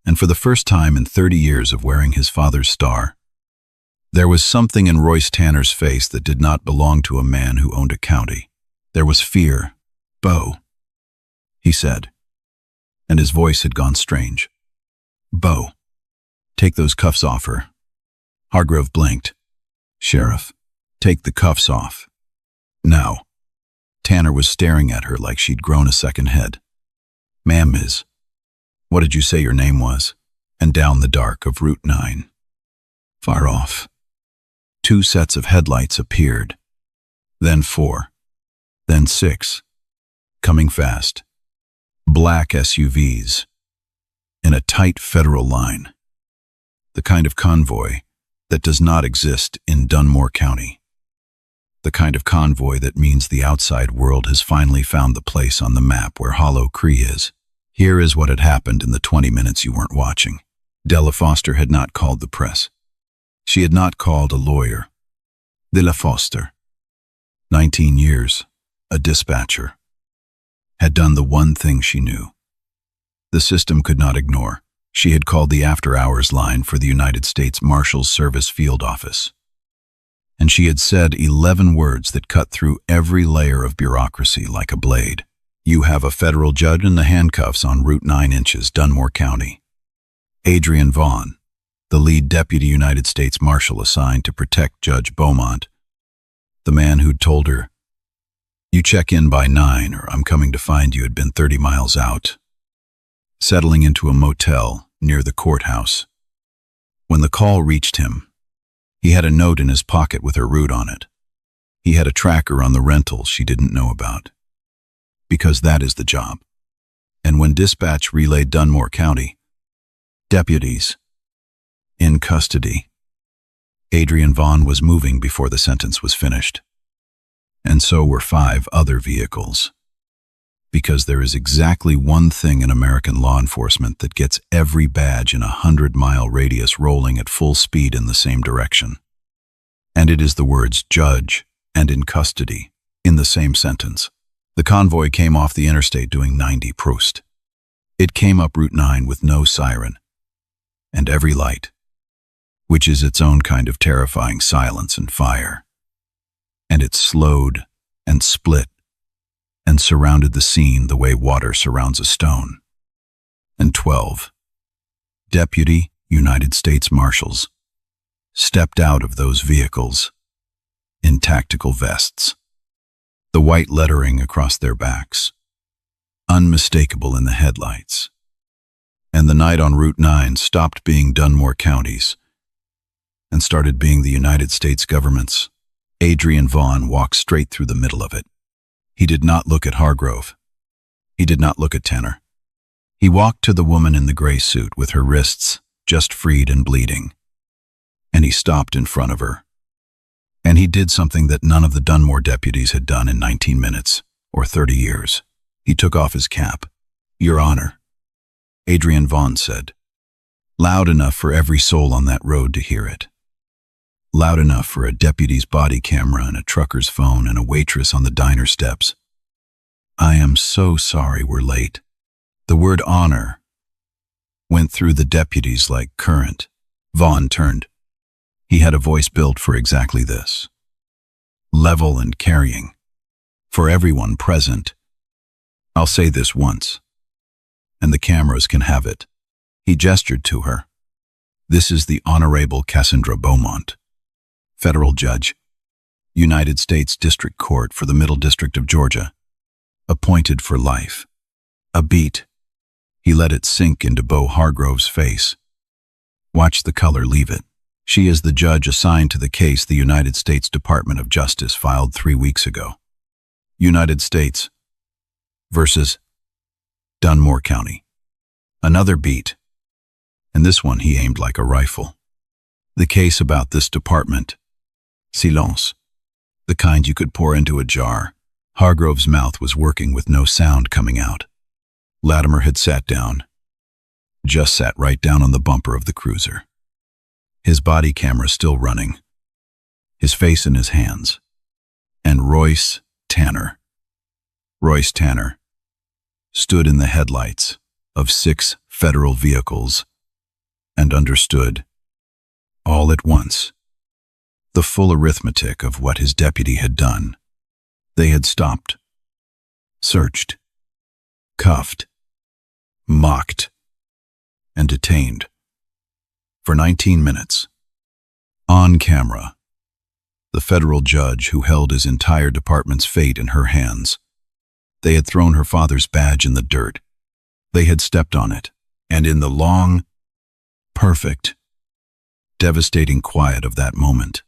and for the first time in 30 years of wearing his father's star, there was something in Royce Tanner's face that did not belong to a man who owned a county. There was fear. Beau, he said, and his voice had gone strange. Beau, take those cuffs off her. Hargrove blinked. Sheriff, take the cuffs off. Now. Tanner was staring at her like she'd grown a second head. Ma'am, Miss, what did you say your name was? And down the dark of Route 9. Far off. 2 sets of headlights appeared. Then 4. Then 6. Coming fast. Black SUVs. In a tight federal line. The kind of convoy that does not exist in Dunmore County. The kind of convoy that means the outside world has finally found the place on the map where Hollow Cree is. Here is what had happened in the 20 minutes you weren't watching. Della Foster had not called the press. She had not called a lawyer. Della Foster, 19 years, a dispatcher, had done the one thing she knew. The system could not ignore. She had called the after-hours line for the United States Marshal's Service Field Office. And she had said 11 words that cut through every layer of bureaucracy like a blade. You have a federal judge in the handcuffs on Route 9 inches, Dunmore County. Adrian Vaughn, the lead deputy United States Marshal assigned to protect Judge Beaumont, the man who'd told her, you check in by 9 or I'm coming to find you, had been 30 miles out, settling into a motel near the courthouse. When the call reached him, he had a note in his pocket with her route on it. He had a tracker on the rental she didn't know about. Because that is the job. And when dispatch relayed Dunmore County, deputies, in custody, Adrian Vaughn was moving before the sentence was finished. And so were 5 other vehicles. Because there is exactly one thing in American law enforcement that gets every badge in a 100-mile radius rolling at full speed in the same direction. And it is the words judge and in custody in the same sentence. The convoy came off the interstate doing 90 Proust. It came up Route 9 with no siren. And every light, which is its own kind of terrifying silence and fire. And it slowed and split and surrounded the scene the way water surrounds a stone. And 12 Deputy United States Marshals stepped out of those vehicles in tactical vests, the white lettering across their backs, unmistakable in the headlights. And the night on Route 9 stopped being Dunmore County's and started being the United States government's Adrian Vaughn walked straight through the middle of it. He did not look at Hargrove. He did not look at Tanner. He walked to the woman in the gray suit with her wrists just freed and bleeding. And he stopped in front of her. And he did something that none of the Dunmore deputies had done in 19 minutes or 30 years. He took off his cap. "Your Honor," Adrian Vaughn said, loud enough for every soul on that road to hear it. Loud enough for a deputy's body camera and a trucker's phone and a waitress on the diner steps. "I am so sorry we're late." The word honor went through the deputies like current. Vaughn turned. He had a voice built for exactly this. Level and carrying. For everyone present. "I'll say this once, and the cameras can have it." He gestured to her. "This is the Honorable Cassandra Beaumont, federal judge, United States District Court for the Middle District of Georgia, appointed for life." A beat. He let it sink into Beau Hargrove's face. Watch the color leave it. "She is the judge assigned to the case the United States Department of Justice filed 3 weeks ago. United States versus Dunmore County." Another beat, and this one he aimed like a rifle. "The case about this department. Silence. The kind you could pour into a jar." Hargrove's mouth was working with no sound coming out. Latimer had sat down. Just sat right down on the bumper of the cruiser. His body camera still running. His face in his hands. And Royce Tanner stood in the headlights of 6 federal vehicles and understood, all at once, the full arithmetic of what his deputy had done. They had stopped, searched, cuffed, mocked, and detained for 19 minutes. On camera, the federal judge who held his entire department's fate in her hands. They had thrown her father's badge in the dirt. They had stepped on it, and in the long, perfect, devastating quiet of that moment,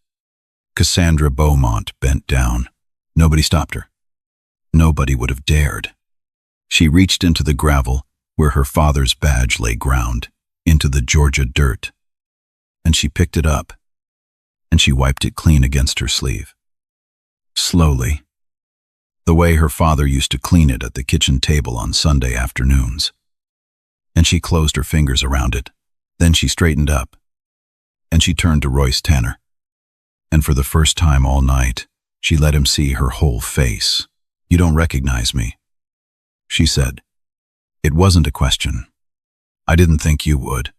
Cassandra Beaumont bent down. Nobody stopped her. Nobody would have dared. She reached into the gravel where her father's badge lay ground, into the Georgia dirt, and she picked it up, and she wiped it clean against her sleeve. Slowly, the way her father used to clean it at the kitchen table on Sunday afternoons. And she closed her fingers around it. Then she straightened up, and she turned to Royce Tanner. And for the first time all night, she let him see her whole face. "You don't recognize me," she said. "It wasn't a question. I didn't think you would.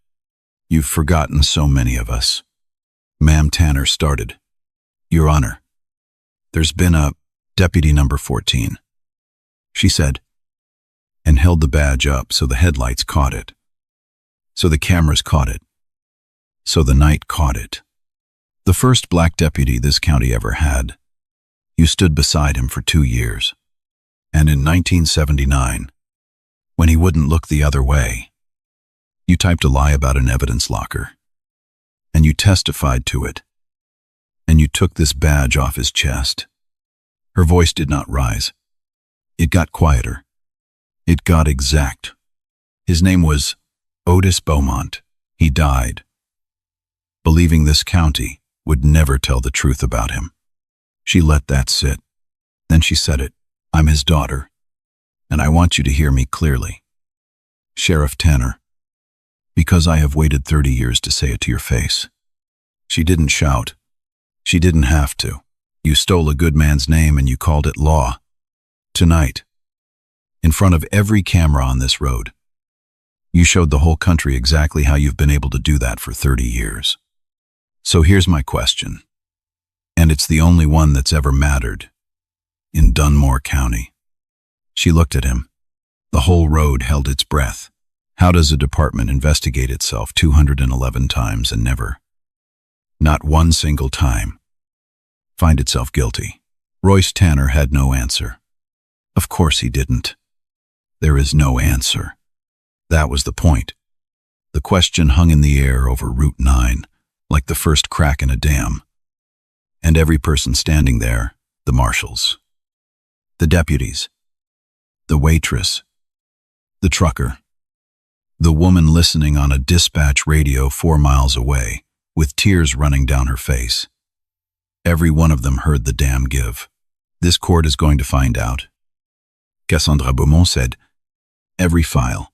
You've forgotten so many of us." Ma'am Tanner started. "Your Honor, there's been a Deputy number 14, she said, and held the badge up so the headlights caught it, so the cameras caught it, so the night caught it. The first black deputy this county ever had. You stood beside him for 2 years. And in 1979, when he wouldn't look the other way, you typed a lie about an evidence locker. And you testified to it. And you took this badge off his chest." Her voice did not rise. It got quieter. It got exact. "His name was Otis Beaumont. He died, believing this county would never tell the truth about him." She let that sit. Then she said it. "I'm his daughter, and I want you to hear me clearly. Sheriff Tanner, because I have waited 30 years to say it to your face." She didn't shout. She didn't have to. You stole a good man's name and you called it law. Tonight, in front of every camera on this road, you showed the whole country exactly how you've been able to do that for 30 years. So here's my question, and it's the only one that's ever mattered in Dunmore County. She looked at him. The whole road held its breath. How does a department investigate itself 211 times and never, not one single time, find itself guilty? Royce Tanner had no answer. Of course he didn't. There is no answer. That was the point. The question hung in the air over Route 9, like the first crack in a dam. And every person standing there, the marshals, the deputies, the waitress, the trucker, the woman listening on a dispatch radio 4 miles away, with tears running down her face. Every one of them heard the damn give. This court is going to find out. Cassandra Beaumont said, every file,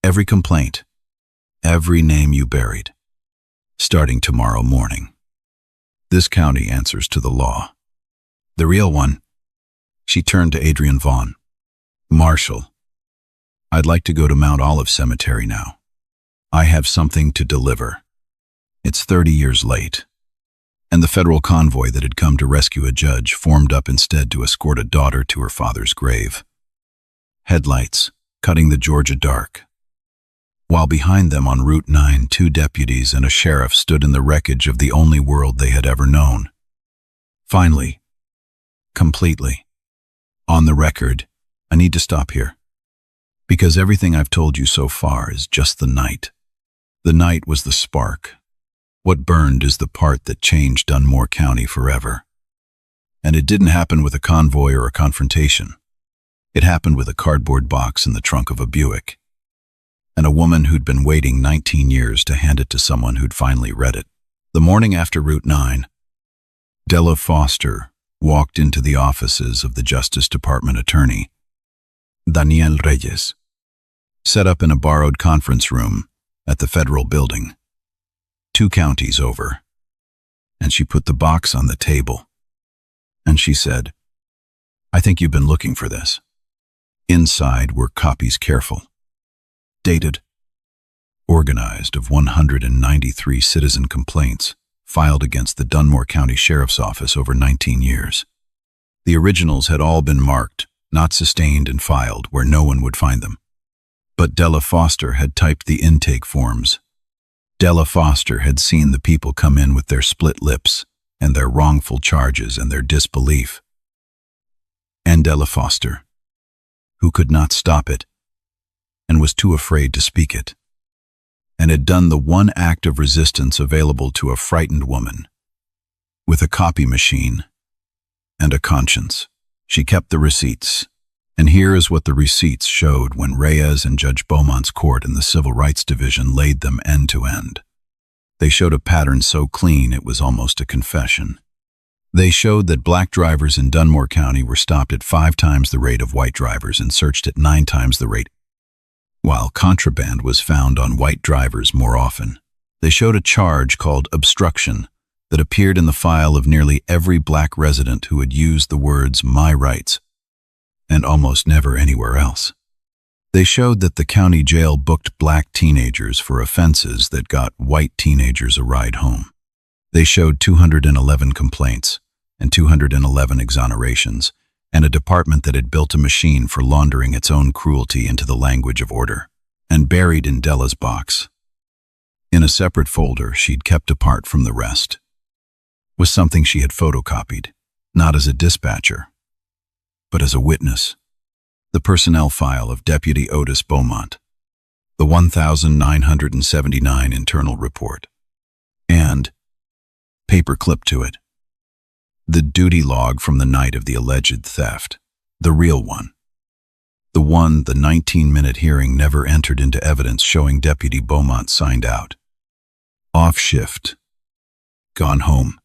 every complaint, every name you buried, starting tomorrow morning. This county answers to the law. The real one. She turned to Adrian Vaughn. Marshal, I'd like to go to Mount Olive Cemetery now. I have something to deliver. It's 30 years late. And the federal convoy that had come to rescue a judge formed up instead to escort a daughter to her father's grave. Headlights, cutting the Georgia dark. While behind them on Route 9, 2 deputies and a sheriff stood in the wreckage of the only world they had ever known. Finally, completely, on the record, I need to stop here. Because everything I've told you so far is just the night. The night was the spark. What burned is the part that changed Dunmore County forever. And it didn't happen with a convoy or a confrontation. It happened with a cardboard box in the trunk of a Buick. And a woman who'd been waiting 19 years to hand it to someone who'd finally read it. The morning after Route 9, Della Foster walked into the offices of the Justice Department attorney, Daniel Reyes, set up in a borrowed conference room at the federal building, 2 counties over. And she put the box on the table. And she said, I think you've been looking for this. Inside were copies careful, dated, organized of 193 citizen complaints filed against the Dunmore County Sheriff's Office over 19 years. The originals had all been marked, not sustained, and filed where no one would find them. But Della Foster had typed the intake forms. Della Foster had seen the people come in with their split lips and their wrongful charges and their disbelief. And Della Foster, who could not stop it and was too afraid to speak it, and had done the one act of resistance available to a frightened woman. With a copy machine and a conscience, she kept the receipts. And here is what the receipts showed when Reyes and Judge Beaumont's court in the Civil Rights Division laid them end to end. They showed a pattern so clean it was almost a confession. They showed that black drivers in Dunmore County were stopped at 5 times the rate of white drivers and searched at 9 times the rate, while contraband was found on white drivers more often. They showed a charge called obstruction that appeared in the file of nearly every black resident who had used the words "my rights," and almost never anywhere else. They showed that the county jail booked black teenagers for offenses that got white teenagers a ride home. They showed 211 complaints and 211 exonerations, and a department that had built a machine for laundering its own cruelty into the language of order. And buried in Della's box, in a separate folder she'd kept apart from the rest, was something she had photocopied, not as a dispatcher, but as a witness. The personnel file of Deputy Otis Beaumont, the 1979 internal report, and, paper clipped to it, the duty log from the night of the alleged theft, the real one. The one the 19-minute hearing never entered into evidence, showing Deputy Beaumont signed out. Off shift. Gone home.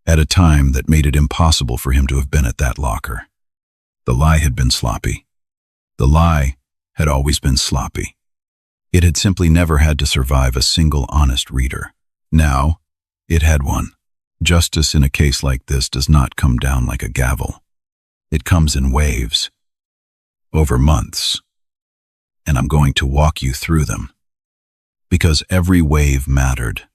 At a time that made it impossible for him to have been at that locker. The lie had been sloppy. The lie had always been sloppy. It had simply never had to survive a single honest reader. Now, it had one. Justice in a case like this does not come down like a gavel. It comes in waves. Over months. And I'm going to walk you through them. Because every wave mattered.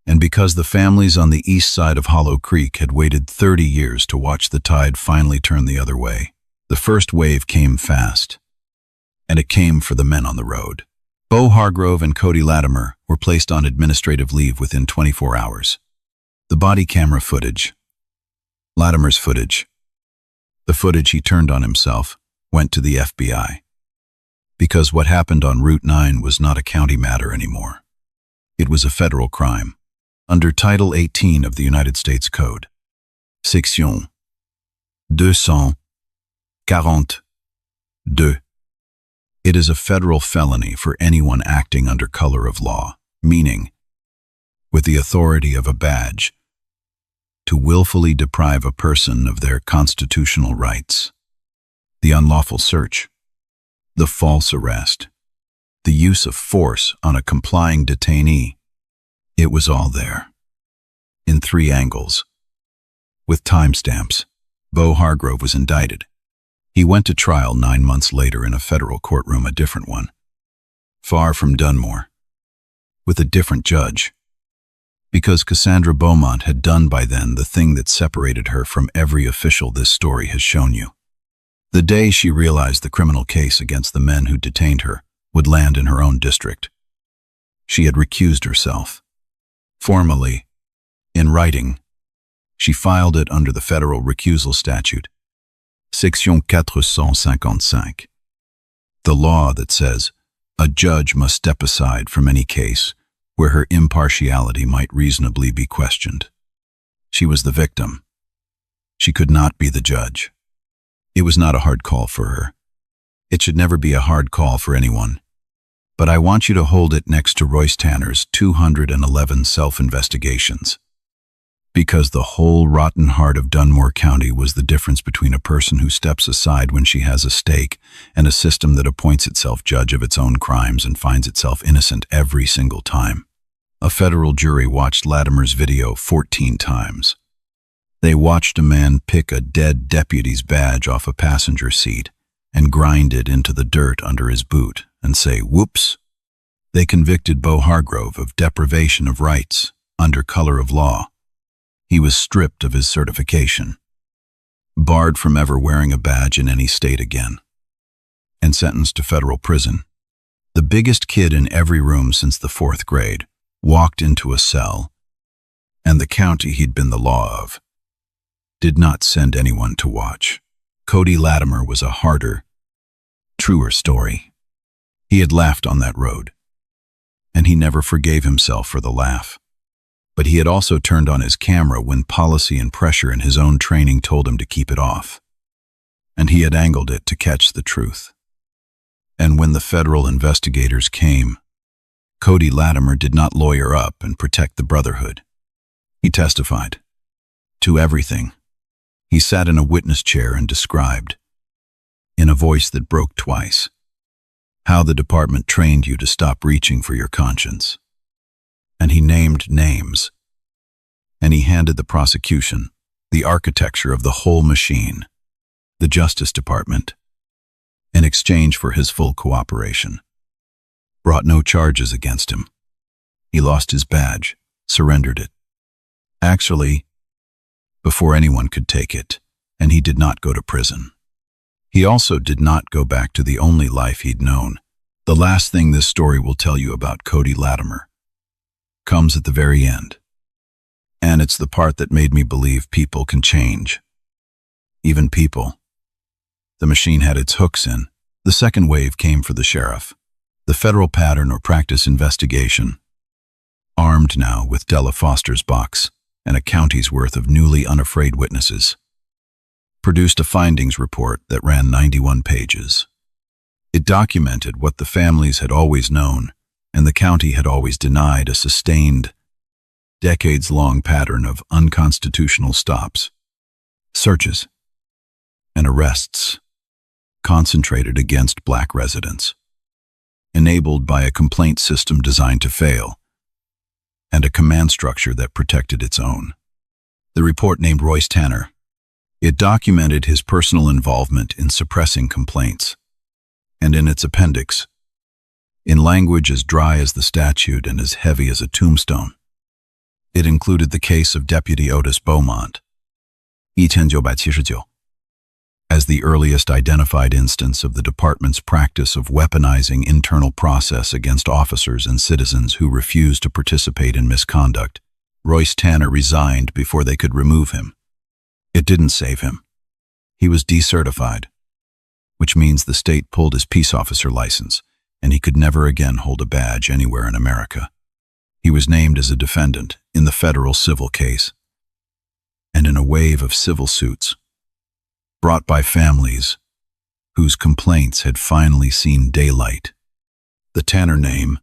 And because the families on the east side of Hollow Creek had waited 30 years to watch the tide finally turn the other way. The first wave came fast. And it came for the men on the road. Bo Hargrove and Cody Latimer were placed on administrative leave within 24 hours. The body camera footage, Latimer's footage, the footage he turned on himself, went to the FBI. Because what happened on Route 9 was not a county matter anymore. It was a federal crime. Under Title 18 of the United States Code, Section 242, it is a federal felony for anyone acting under color of law, meaning, with the authority of a badge, to willfully deprive a person of their constitutional rights. The unlawful search, the false arrest, the use of force on a complying detainee, it was all there. In 3 angles. With timestamps, Beau Hargrove was indicted. He went to trial 9 months later in a federal courtroom, a different one, far from Dunmore, with a different judge, because Cassandra Beaumont had done by then the thing that separated her from every official this story has shown you. The day she realized the criminal case against the men who detained her would land in her own district, she had recused herself. Formally, in writing, she filed it under the federal recusal statute, Section 455, the law that says a judge must step aside from any case where her impartiality might reasonably be questioned. She was the victim. She could not be the judge. It was not a hard call for her. It should never be a hard call for anyone. But I want you to hold it next to Royce Tanner's 211 self-investigations. Because the whole rotten heart of Dunmore County was the difference between a person who steps aside when she has a stake and a system that appoints itself judge of its own crimes and finds itself innocent every single time. A federal jury watched Latimer's video 14 times. They watched a man pick a dead deputy's badge off a passenger seat and grind it into the dirt under his boot and say, "Whoops." They convicted Beau Hargrove of deprivation of rights under color of law. He was stripped of his certification, barred from ever wearing a badge in any state again, and sentenced to federal prison. The biggest kid in every room since the 4th grade walked into a cell, and the county he'd been the law of did not send anyone to watch. Cody Latimer was a harder, truer story. He had laughed on that road, and he never forgave himself for the laugh. But he had also turned on his camera when policy and pressure in his own training told him to keep it off. And he had angled it to catch the truth. And when the federal investigators came, Cody Latimer did not lawyer up and protect the brotherhood. He testified to everything. He sat in a witness chair and described, in a voice that broke twice, how the department trained you to stop reaching for your conscience. And he named names. And he handed the prosecution the architecture of the whole machine, the Justice Department, in exchange for his full cooperation. Brought no charges against him. He lost his badge, surrendered it. Actually, before anyone could take it, and he did not go to prison. He also did not go back to the only life he'd known. The last thing this story will tell you about Cody Latimer comes at the very end. And it's the part that made me believe people can change. Even people. The machine had its hooks in. The second wave came for the sheriff. The federal pattern or practice investigation, armed now with Della Foster's box and a county's worth of newly unafraid witnesses, produced a findings report that ran 91 pages. It documented what the families had always known and the county had always denied, a sustained, decades-long pattern of unconstitutional stops, searches, and arrests concentrated against black residents, enabled by a complaint system designed to fail, and a command structure that protected its own. The report named Royce Tanner. It documented his personal involvement in suppressing complaints, and in its appendix, in language as dry as the statute and as heavy as a tombstone, it included the case of Deputy Otis Beaumont, 1979, as the earliest identified instance of the department's practice of weaponizing internal process against officers and citizens who refused to participate in misconduct. Royce Tanner resigned before they could remove him. It didn't save him. He was decertified, which means the state pulled his peace officer license, and he could never again hold a badge anywhere in America. He was named as a defendant in the federal civil case, and in a wave of civil suits brought by families whose complaints had finally seen daylight. The Tanner name,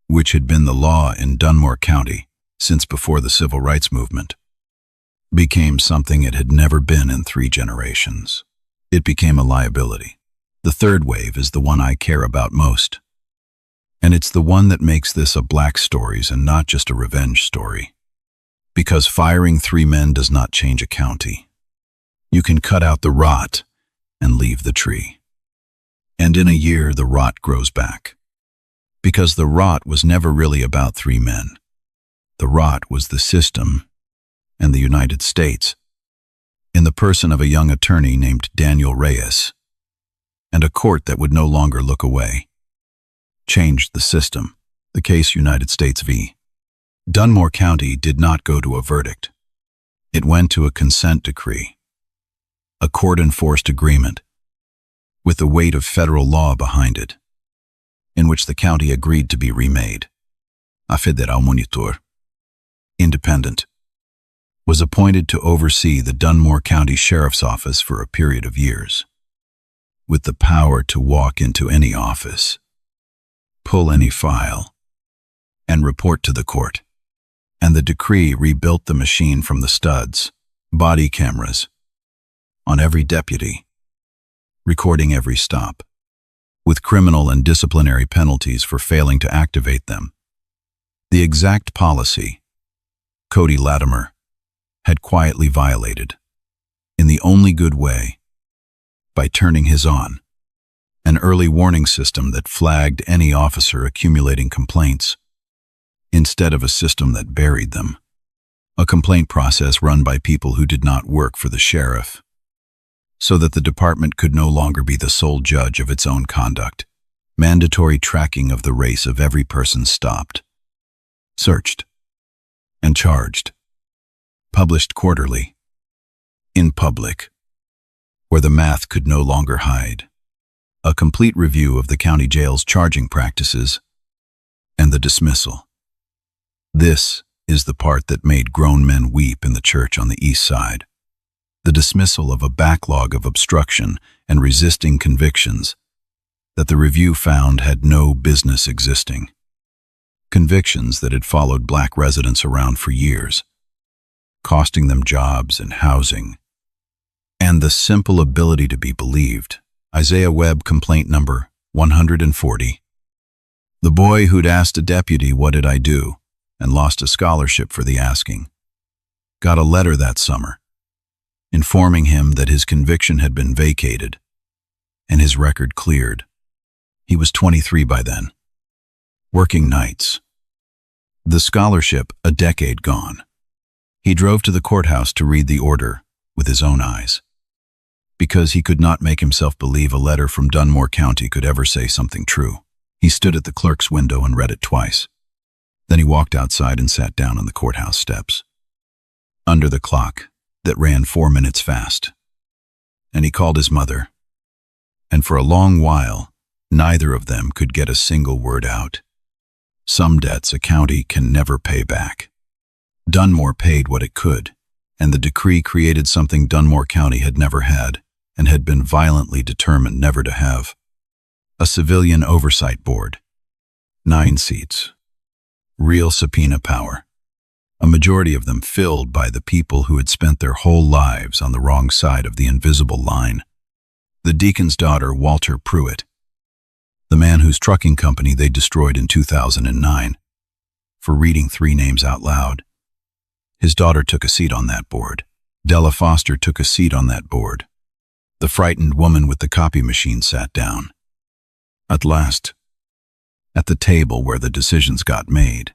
which had been the law in Dunmore County since before the civil rights movement, became something it had never been in 3 generations. It became a liability. The third wave is the one I care about most. And it's the one that makes this a black stories and not just a revenge story. Because firing 3 men does not change a county. You can cut out the rot and leave the tree. And in a year, the rot grows back. Because the rot was never really about 3 men. The rot was the system and the United States, in the person of a young attorney named Daniel Reyes, and a court that would no longer look away. Changed the system. The case United States v. Dunmore County did not go to a verdict. It went to a consent decree, a court-enforced agreement, with the weight of federal law behind it, in which the county agreed to be remade. A FEDERAL monitor, independent, was appointed to oversee the Dunmore County Sheriff's Office for a period of years, with the power to walk into any office, pull any file, and report to the court. And the decree rebuilt the machine from the studs, body cameras, on every deputy, recording every stop, with criminal and disciplinary penalties for failing to activate them. The exact policy Cody Latimer had quietly violated, in the only good way, by turning his on, an early warning system that flagged any officer accumulating complaints, instead of a system that buried them. A complaint process run by people who did not work for the sheriff, so that the department could no longer be the sole judge of its own conduct. Mandatory tracking of the race of every person stopped, searched, and charged. Published quarterly, in public, where the math could no longer hide. A complete review of the county jail's charging practices and the dismissal. This is the part that made grown men weep in the church on the east side. The dismissal of a backlog of obstruction and resisting convictions that the review found had no business existing. Convictions that had followed black residents around for years, costing them jobs and housing, and the simple ability to be believed. Isaiah Webb complaint number 140. The boy who'd asked a deputy, "What did I do?" and lost a scholarship for the asking, got a letter that summer, informing him that his conviction had been vacated and his record cleared. He was 23 by then, working nights. The scholarship a decade gone. He drove to the courthouse to read the order with his own eyes, because he could not make himself believe a letter from Dunmore County could ever say something true. He stood at the clerk's window and read it twice. Then he walked outside and sat down on the courthouse steps, under the clock that ran 4 minutes fast. And he called his mother, and for a long while, neither of them could get a single word out. Some debts a county can never pay back. Dunmore paid what it could, and the decree created something Dunmore County had never had and had been violently determined never to have. A civilian oversight board. 9 seats. Real subpoena power. A majority of them filled by the people who had spent their whole lives on the wrong side of the invisible line. The deacon's daughter, Walter Pruitt, the man whose trucking company they destroyed in 2009, for reading 3 names out loud. His daughter took a seat on that board. Della Foster took a seat on that board. The frightened woman with the copy machine sat down. At last, at the table where the decisions got made.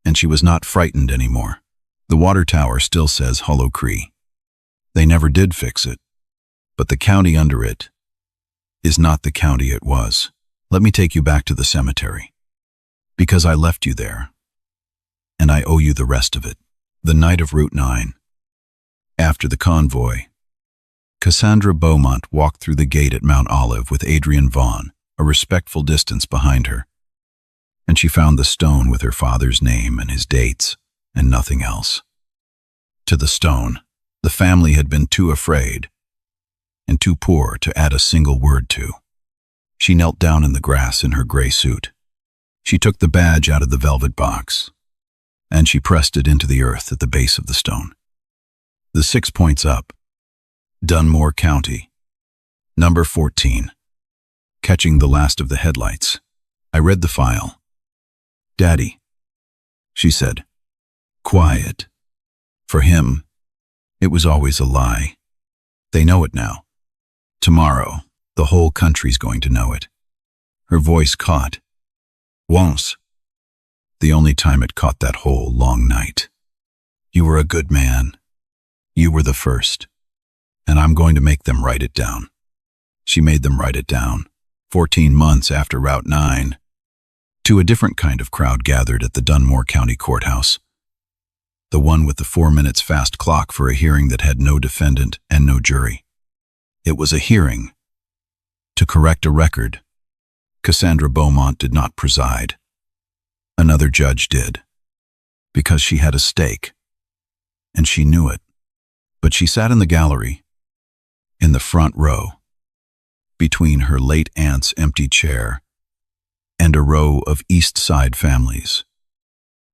And she was not frightened anymore. The water tower still says Hollow Cree. They never did fix it, but the county under it is not the county it was. Let me take you back to the cemetery, because I left you there, and I owe you the rest of it. The night of Route 9. After the convoy, Cassandra Beaumont walked through the gate at Mount Olive with Adrian Vaughn, a respectful distance behind her. and she found the stone with her father's name and his dates, and nothing else. To the stone, the family had been too afraid and too poor to add a single word to. She knelt down in the grass in her gray suit. She took the badge out of the velvet box, and she pressed it into the earth at the base of the stone. The 6 points up. Dunmore County. Number 14. Catching the last of the headlights, I read the file. "Daddy," she said. Quiet. For him, it was always a lie. They know it now. Tomorrow, the whole country's going to know it. Her voice caught. Once. The only time it caught that whole long night. "You were a good man. You were the first. And I'm going to make them write it down." She made them write it down. 14 months after Route 9. To a different kind of crowd gathered at the Dunmore County Courthouse. The one with the 4 minutes fast clock for a hearing that had no defendant and no jury. It was a hearing to correct a record. Cassandra Beaumont did not preside. Another judge did, because she had a stake, and she knew it. But she sat in the gallery, in the front row, between her late aunt's empty chair and a row of East Side families.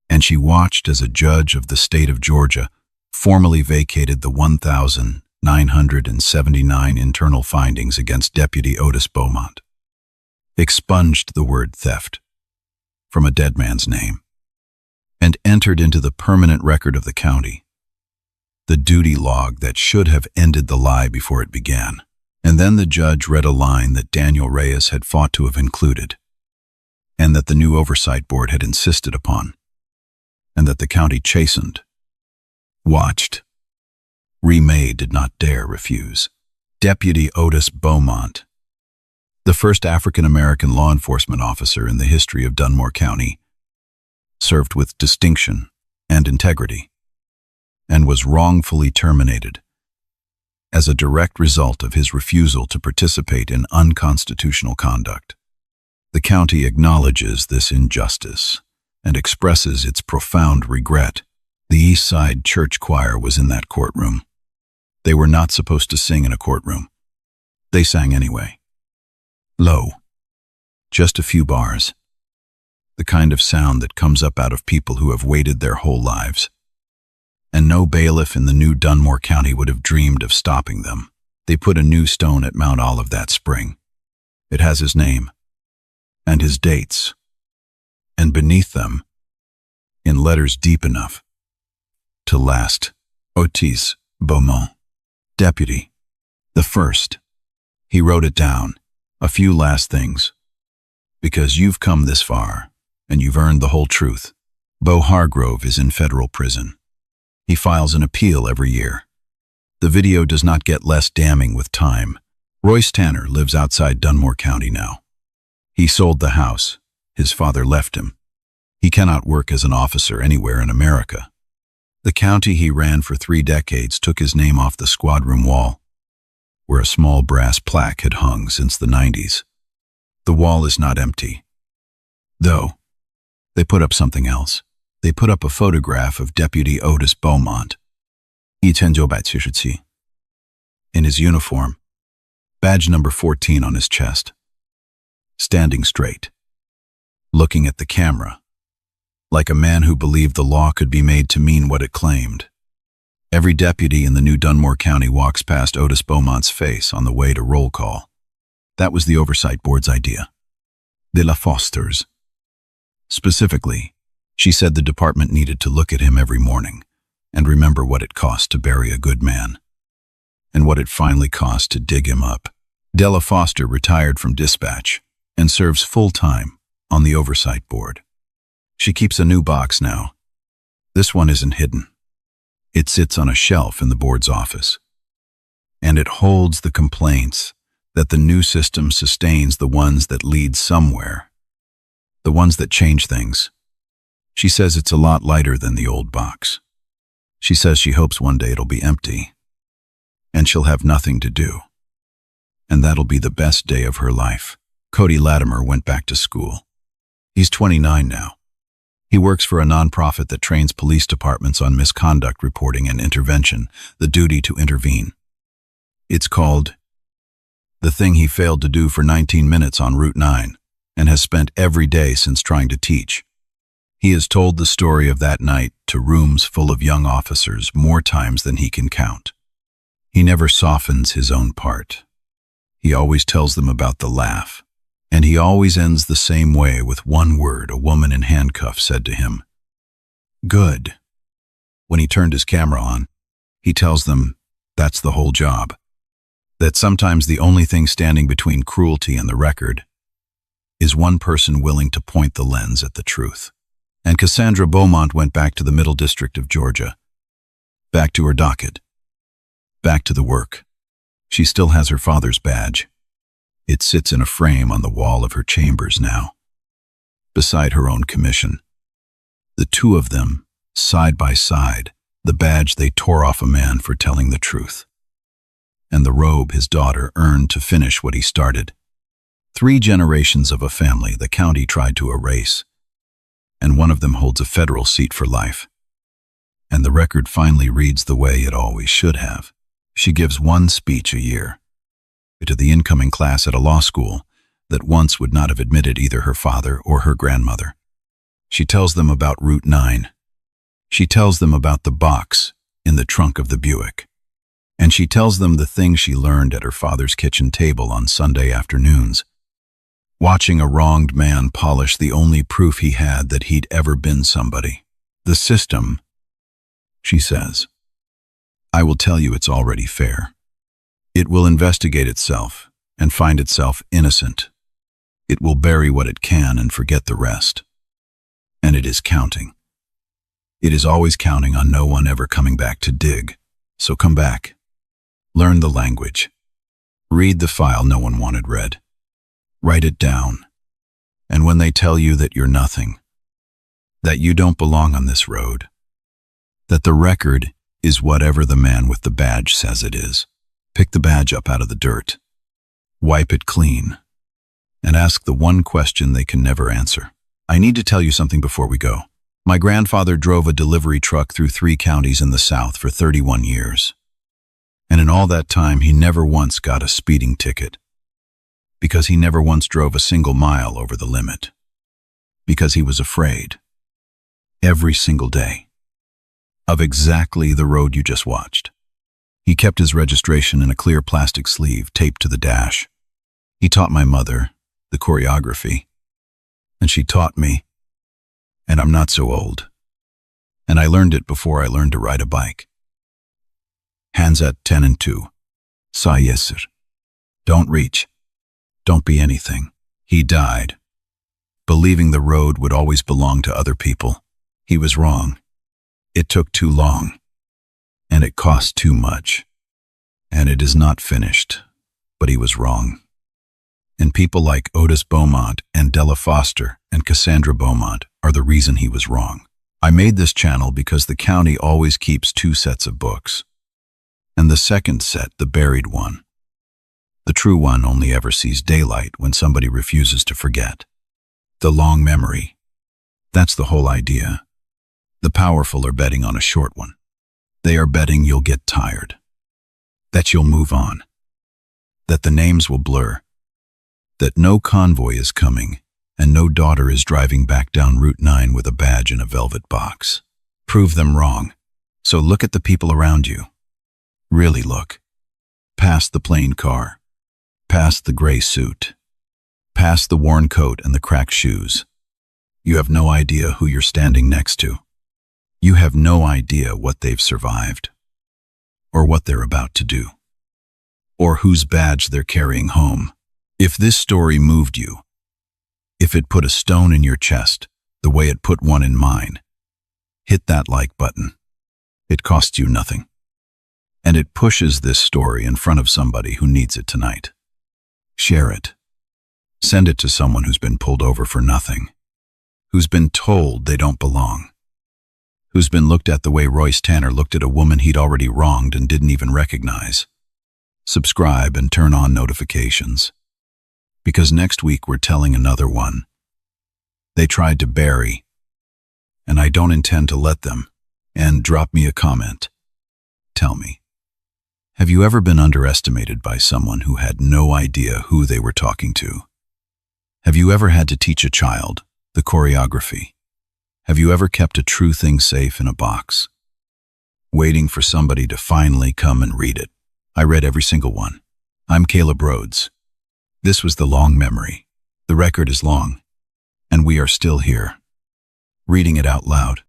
And she watched as a judge of the state of Georgia formally vacated the 1,979 internal findings against Deputy Otis Beaumont, expunged the word theft from a dead man's name, and entered into the permanent record of the county the duty log that should have ended the lie before it began. And then the judge read a line that Daniel Reyes had fought to have included, and that the new oversight board had insisted upon, and that the county chastened, watched. Remay did not dare refuse. Deputy Otis Beaumont, the first African-American law enforcement officer in the history of Dunmore County, served with distinction and integrity, and was wrongfully terminated as a direct result of his refusal to participate in unconstitutional conduct. The county acknowledges this injustice and expresses its profound regret. The East Side Church Choir was in that courtroom. They were not supposed to sing in a courtroom. They sang anyway. Low. Just a few bars. The kind of sound that comes up out of people who have waited their whole lives. And no bailiff in the new Dunmore County would have dreamed of stopping them. They put a new stone at Mount Olive that spring. It has his name, and his dates, and beneath them, in letters deep enough to last, Otis Beaumont, Deputy, the first. He wrote it down, a few last things. Because you've come this far, and you've earned the whole truth. Beau Hargrove is in federal prison. He files an appeal every year. The video does not get less damning with time. Royce Tanner lives outside Dunmore County now. He sold the house. His father left him. He cannot work as an officer anywhere in America. The county he ran for 3 decades took his name off the squad room wall, where a small brass plaque had hung since the 90s. The wall is not empty. Though, they put up something else. They put up a photograph of Deputy Otis Beaumont, in his uniform, badge number 14 on his chest, standing straight, looking at the camera, like a man who believed the law could be made to mean what it claimed. Every deputy in the new Dunmore County walks past Otis Beaumont's face on the way to roll call. That was the Oversight Board's idea. De La Foster's. Specifically, she said the department needed to look at him every morning and remember what it cost to bury a good man, and what it finally cost to dig him up. Della Foster retired from dispatch and serves full-time on the Oversight Board. She keeps a new box now. This one isn't hidden. It sits on a shelf in the board's office. And it holds the complaints that the new system sustains, the ones that lead somewhere, the ones that change things. She says it's a lot lighter than the old box. She says she hopes one day it'll be empty, and she'll have nothing to do. And that'll be the best day of her life. Cody Latimer went back to school. He's 29 now. He works for a nonprofit that trains police departments on misconduct reporting and intervention, the duty to intervene. It's called The Thing He Failed to Do for 19 Minutes on Route 9, and has spent every day since trying to teach. He has told the story of that night to rooms full of young officers more times than he can count. He never softens his own part. He always tells them about the laugh, and he always ends the same way with one word a woman in handcuffs said to him. Good. When he turned his camera on, he tells them that's the whole job. That sometimes the only thing standing between cruelty and the record is one person willing to point the lens at the truth. And Cassandra Beaumont went back to the Middle District of Georgia. Back to her docket. Back to the work. She still has her father's badge. It sits in a frame on the wall of her chambers now, beside her own commission. The two of them, side by side, the badge they tore off a man for telling the truth, and the robe his daughter earned to finish what he started. 3 generations of a family the county tried to erase, and one of them holds a federal seat for life. And the record finally reads the way it always should have. She gives one speech a year to the incoming class at a law school that once would not have admitted either her father or her grandmother. She tells them about Route 9. She tells them about the box in the trunk of the Buick. And she tells them the things she learned at her father's kitchen table on Sunday afternoons, watching a wronged man polish the only proof he had that he'd ever been somebody. The system, she says, I will tell you it's already fair. It will investigate itself and find itself innocent. It will bury what it can and forget the rest. And it is counting. It is always counting on no one ever coming back to dig. So come back. Learn the language. Read the file no one wanted read. Write it down. And when they tell you that you're nothing, that you don't belong on this road, that the record is whatever the man with the badge says it is, pick the badge up out of the dirt, wipe it clean, and ask the one question they can never answer. I need to tell you something before we go. My grandfather drove a delivery truck through 3 counties in the South for 31 years. And in all that time, he never once got a speeding ticket. Because he never once drove a single mile over the limit. Because he was afraid. Every single day. Of exactly the road you just watched. He kept his registration in a clear plastic sleeve taped to the dash. He taught my mother the choreography. And she taught me. And I'm not so old. And I learned it before I learned to ride a bike. Hands at 10 and 2. Sa yesir. Don't reach. Don't be anything. He died. Believing the road would always belong to other people. He was wrong. It took too long. And it cost too much. And it is not finished. But he was wrong. And people like Otis Beaumont and Della Foster and Cassandra Beaumont are the reason he was wrong. I made this channel because the county always keeps 2 sets of books. And the second set, the buried one. The true one only ever sees daylight when somebody refuses to forget. The long memory. That's the whole idea. The powerful are betting on a short one. They are betting you'll get tired. That you'll move on. That the names will blur. That no convoy is coming, and no daughter is driving back down Route 9 with a badge in a velvet box. Prove them wrong. So look at the people around you. Really look. Past the plain car. Past the gray suit. Past the worn coat and the cracked shoes. You have no idea who you're standing next to. You have no idea what they've survived. Or what they're about to do. Or whose badge they're carrying home. If this story moved you, if it put a stone in your chest, the way it put one in mine, hit that like button. It costs you nothing. And it pushes this story in front of somebody who needs it tonight. Share it. Send it to someone who's been pulled over for nothing. Who's been told they don't belong. Who's been looked at the way Royce Tanner looked at a woman he'd already wronged and didn't even recognize. Subscribe and turn on notifications. Because next week we're telling another one. They tried to bury, and I don't intend to let them. And drop me a comment. Tell me, have you ever been underestimated by someone who had no idea who they were talking to? Have you ever had to teach a child the choreography? Have you ever kept a true thing safe in a box, waiting for somebody to finally come and read it? I read every single one. I'm Caleb Rhodes. This was the long memory. The record is long, and we are still here, reading it out loud.